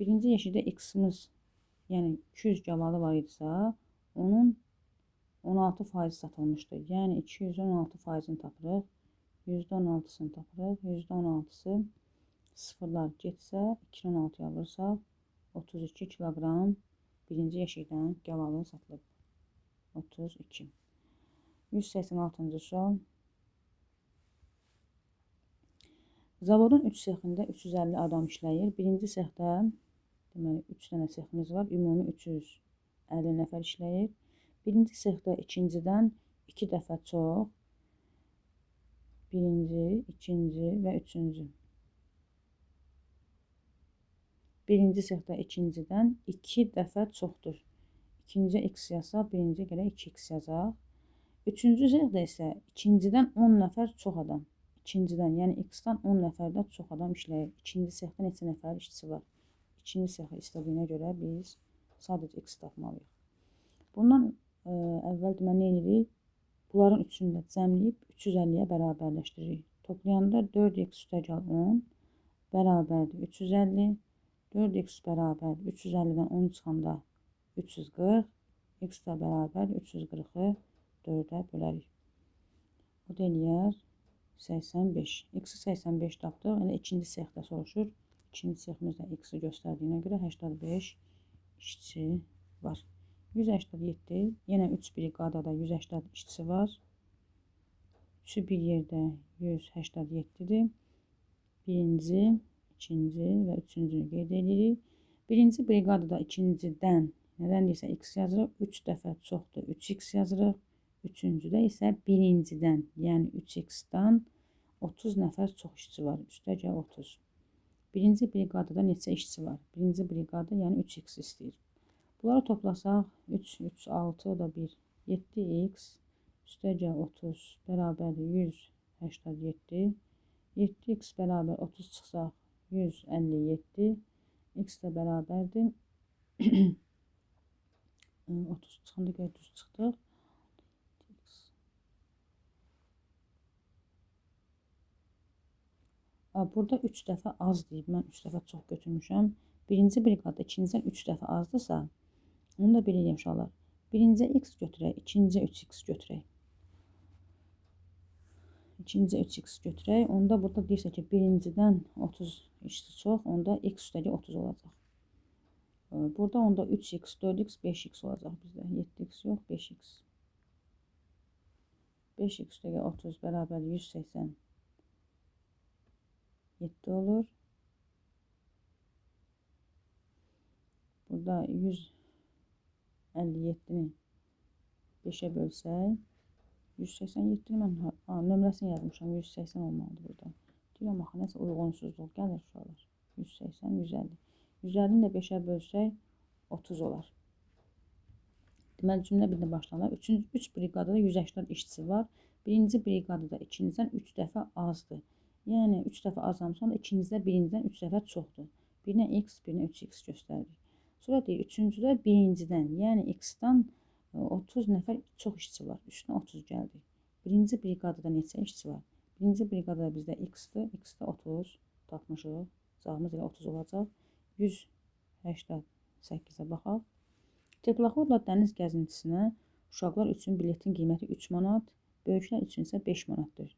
Birinci yeşikdə x-imiz, yəni 200 cavalı var idisə, onun 16% satılmışdır. Yəni 216%'ni tapırıq. %16'sını tapırıq. %16'sı sıfırlar getsə, 216'ya vursaq 32 kiloqram birinci yeşikdən cavabı satılıb. 32. 186-cı sual. Zavodun 3 sexində 350 adam işləyir. Birinci sexdə, deməli 3 dənə seximiz var. Ümumi 350 nəfər işləyir. Birinci sexdə ikincidən 2 dəfə çox. Birinci, ikinci və üçüncü. Birinci sexdə ikincidən 2 dəfə çoxdur. İkinciyə x yazsaq, birinciyə görə 2x yazaq. Üçüncü sexdə isə ikincidən 10 nəfər çox adam. İkincidən, yəni x-dan 10 nəfərdən çox adam işləyir. İkinci sexdə neçə nəfər işçisi var? İkinci sexi istədiyinə görə biz sadəcə x tapmalıyıq. Bundan əvvəl deməli nə edirik? Bunların üçünü də cəmləyib 350-yə bərabərləşdiririk. Toplayanda 4x üstəgəl 10 bərabərdir 350. 4x bərabərdir 350-dən 10 çıxanda 340. X də bərabərdir 340-ı 4-ə bölərik. O da eləyər 85. X-i 85 tapdıq. Elə ikinci sexdə soruşur. İkinci seximizdə x-i göstərdiyinə görə 85 işçi var. 187. Yenə 3 briqadada 180 işçisi var. 3'ü bir yerdə 187'dir. Birinci, ikinci və üçüncünü qeyd edirik. Birinci briqadada ikincidən nədən deyirsə x yazırıq. 3 dəfə çoxdur. 3x yazırıq. Üçüncüdə isə birincidən, yəni 3x-dan 30 nəfər çox işçi var. Üstəgəl 30. Birinci briqadada neçə işçi var? Birinci briqada, yəni 3x istəyir. Bunları toplasaq, 3, 3, 6, o da 1, 7x üstəgəl 30 bərabərdir 187. 7x bərabər 30 çıxsaq 157. X də bərabərdir 30 çıxanda görə düz çıxdıq. Burada 3 dəfə az deyib. Mən 3 dəfə çox götürmüşəm. Birinci briqada ikincidən 3 dəfə azdırsa, onu da belə uşaqlar. Birinciyə x götürək, ikinciyə 3x götürək. İkinciyə 3x götürək. Onda burada deyirsə ki, birincidən 30 işçi çox, onda x üstəgəl 30 olacaq. Burada onda 3x, 4x, 5x olacaq bizdə. 7x yox, 5x. 5x üstəgəl 30 bərabər 180. 7 olur. Burada 157'ni 5'e bölsək 187'ni mən nömrəsini yazmışam. 180 olmalıdır burada. Deyirəm axı nəsə uyğunsuzluq gəlir uşaqlar. 180, 150. 150'ni də 5'e bölsək 30 olar. Deməli cümlə birində başlanır. 3 briqadada 180 işçisi var. Birinci briqadada ikincidən 3 dəfə azdır. Yəni 3 dəfə azamsa, onda ikincidə birincidən 3 dəfə çoxdur. Birinə x, birinə 3x göstəririk. Sonra deyir, üçüncüdə birincidən, yəni x-dan 30 nəfər çox işçi var. Üstünə 30 gəldi. Birinci briqadada neçə işçi var? Birinci briqadada bizdə x-dir. X-də 30 tapmışıq. Cavabımız elə 30 olacaq. 188-ə baxaq. Teplaxodla dəniz gəzintisinə uşaqlar üçün biletin qiyməti 3 manat, böyüklər üçün isə 5 manatdır.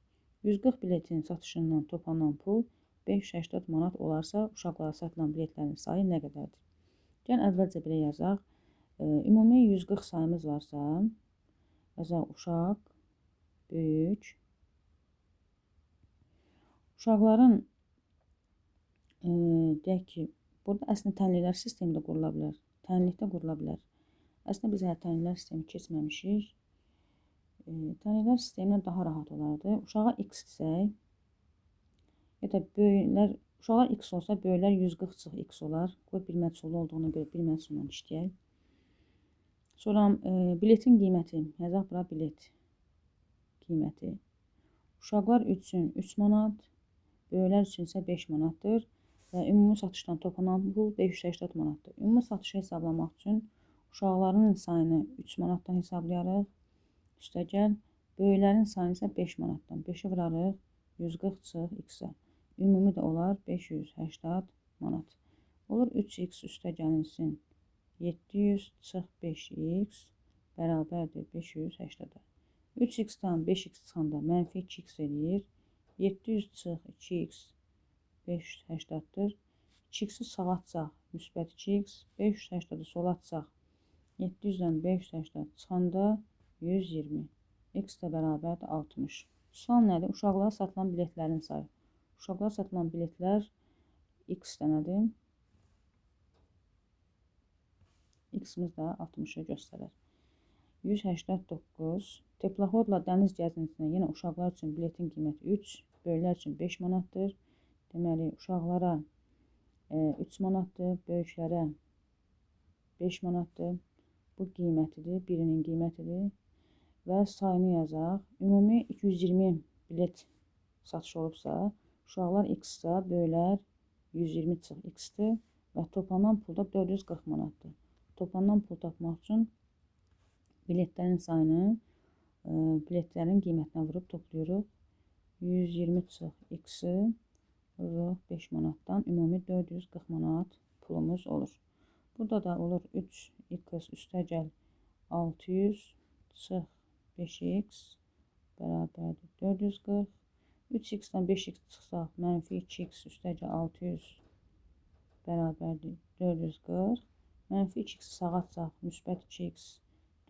140 biletin satışından toplanan pul 580 manat olarsa, uşaqlara satılan biletlərin sayı nə qədərdir? Gəl əvvəlcə belə yazaq. Ümumi 140 sayımız varsa, yazaq uşaq, böyük. Uşaqların deyək ki, burada əslində tənliklər sistemi də qurula bilər. Tənlikdə qurula bilər. Əslində biz hələ tənliklər sistemi keçməmişik. Tənliklər sisteminə daha rahat olardı. Uşağa x desək, ya da böyüklər, uşaqlar x olsa, böyüklər 140 çıx x olar. Qoy bir məchul olduğuna görə bir məchuldan işləyək. Sonra biletin qiyməti, yazaq bura bilet qiyməti. Uşaqlar üçün 3 manat, böyüklər üçün isə 5 manatdır və ümumi satışdan toplanan pul 580 manatdır. Ümumi satışı hesablamaq üçün uşaqların sayını 3 manatdan hesablayarıq. Üstəgəl, böyüklərin sayını isə 5 manatdan. 5-i vurarıq 140 çıx x-ə. Ümumi də olar 580 manat. Olur 3x üstəgəlinsin 700 çıx 5x bərabərdir 580-ə. 3x-dan 5x çıxanda mənfi 2x eləyir. 700 çıx 2x 580-dir. 2x-i sağa atsaq müsbət 2x, 580-i sola atsaq 700-dən 580 çıxanda 120. X də bərabərdir 60. Sual nədir? Uşaqlara satılan biletlərin sayı. Uşaqlara satılan biletlər x dənədir. X-imiz də 60-ı göstərir. 189. Teplaxodla dəniz gəzintisinə yenə uşaqlar üçün biletin qiyməti 3, böyüklər üçün 5 manatdır. Deməli, uşaqlara 3 manatdır, böyüklərə 5 manatdır. Bu qiymətidir, birinin qiymətidir. Və sayını yazaq. Ümumi 220 bilet satış olubsa, uşaqlar x-sa, böyüklər 120 çıx x-dir və toplanan pulda 440 manatdır. Toplanan pul tapmaq üçün biletlərin sayını biletlərin qiymətinə vurub toplayırıq. 120 çıx x-i vururuq 5 manatdan. Ümumi 440 manat pulumuz olur. Burada da olur 3x üstəgəl 600 çıx 5x bərabərdir 440. 3x-dən 5x çıxsaq mənfi 2x üstəgəl 600 bərabərdir 440. Mənfi 2x sağa atsaq müsbət 2x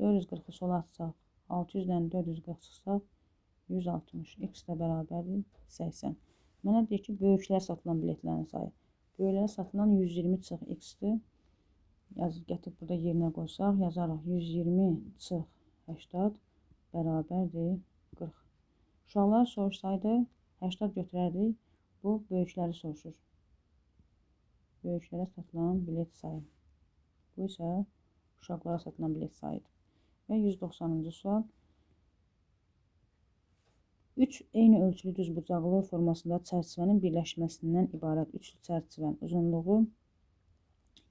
440-ı sola atsaq 600-dən 440 çıxsaq 160. X də bərabərdir 80. Mənə deyir ki, böyüklər satılan biletlərin sayı. Böyüklərə satılan 120 çıx x-dir. Gətirib burada yerinə qoysaq, yazaraq 120 çıx 80 bərabərdir 40. Uşaqlar soruşsaydı 80 götürərdik. Bu böyükləri soruşur. Böyüklərə satılan bilet sayı. Bu isə uşaqlara satılan bilet sayıdır. Və 190-cı sual. 3 eyni ölçülü düzbucaqlı formasında çərçivənin birləşməsindən ibarət üçlü çərçivənin uzunluğu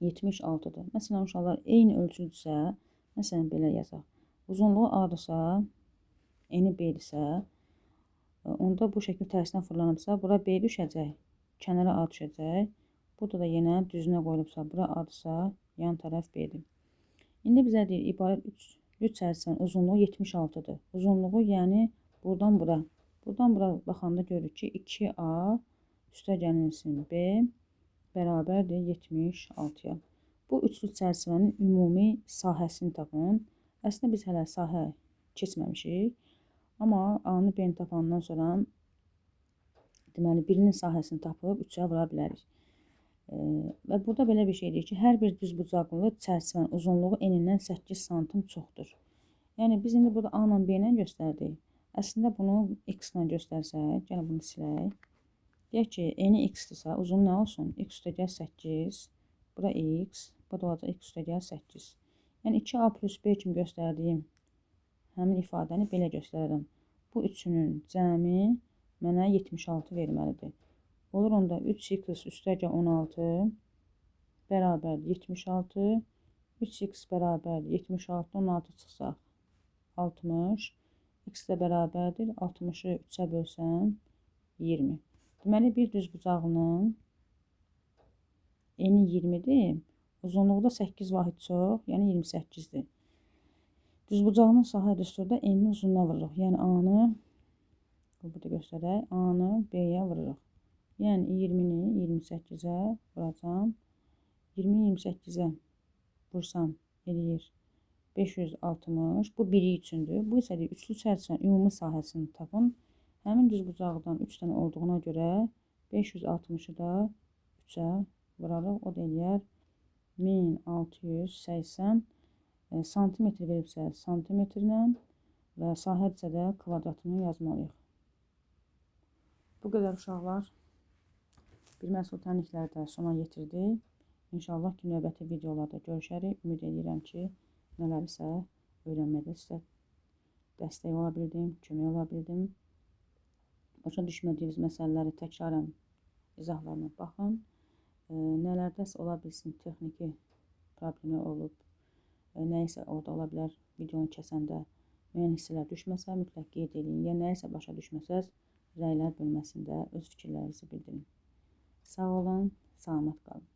76-dır. Məsələn, uşaqlar eyni ölçülüdürsə, məsələn, belə yazaq. Uzunluğu A-dırsa, eni B-dirsə, onda bu şəkil tərsinə fırlanıbsa, bura B düşəcək, kənara A düşəcək. Burada da yenə düzünə qoyulubsa, bura A-dırsa, yan tərəf B-dir. İndi bizə deyir, ibarət üçlü çərçivənin uzunluğu 76-dır. Uzunluğu, yəni buradan bura. Buradan bura baxanda görürük ki, 2A üstəgəlinsin B bərabərdir 76-ya. Bu üçlü çərçivənin ümumi sahəsini tapın. Əslində biz hələ sahə keçməmişik. Amma A-nı B-ni tapandan sonra deməli birinin sahəsini tapıb 3-ə vura bilərik. Və burada belə bir şey deyir ki, hər bir düzbucaqlı çərçivənin uzunluğu enindən 8 santim çoxdur. Yəni biz indi burada A ilə B ilə göstərdik. Əslində bunu x ilə göstərsək, gəlin bunu silək. Deyək ki, eni x-dirsə, uzun nə olsun? X üstəgəl 8, bura x, bu da olacaq x üstəgəl 8. Yəni 2a plus b kimi göstərdiyim həmin ifadəni belə göstərirəm. Bu üçünün cəmi mənə 76 verməlidir. Olur onda 3x üstəgəl 16 bərabər 76, 3x bərabər 76, 16 çıxsaq 60. X də bərabərdir 60-ı 3-ə bölsəm 20. Deməli, bir düz bucağının eni 20-dir. Uzunluğu da 8 vahid çox, yəni 28-dir. Düzbucağının sahə düsturda enini uzunluğuna vururuq. Yəni A-nı, burada göstərək, A-nı B-yə vururuq. Yəni 20-ni 28-ə vuracam. 20-ni 28-ə vursam eləyir 560. Bu biri üçündür. Bu isə üçlü çərçivənin ümumi sahəsini tapın. Həmin düzbucaqdan 3 dənə olduğuna görə 560-ı da 3-ə vurarıq. O da eləyər 1680 santimetr veribsə santimetrlə və sahədirsə də kvadratını yazmalıyıq. Bu qədər uşaqlar. Bir məhsul tənlikləri də sona yetirdik. İnşallah ki, növbəti videolarda görüşərik. Ümid edirəm ki, nələrsə öyrənmədə sizə dəstək ola bildim, kömək ola bildim. Başa düşmədiyiniz məsələləri təkrarən izahlarına baxın. Nələrdəsə ola bilsin, texniki problemi olub, nəyisə orada ola bilər, videonu kəsəndə müəyyən hissələr düşməsə, mütləq qeyd edin. Ya nəyisə başa düşməsəz, rəylər bölməsində öz fikirlərinizi bildirin. Sağ olun, salamat qalın.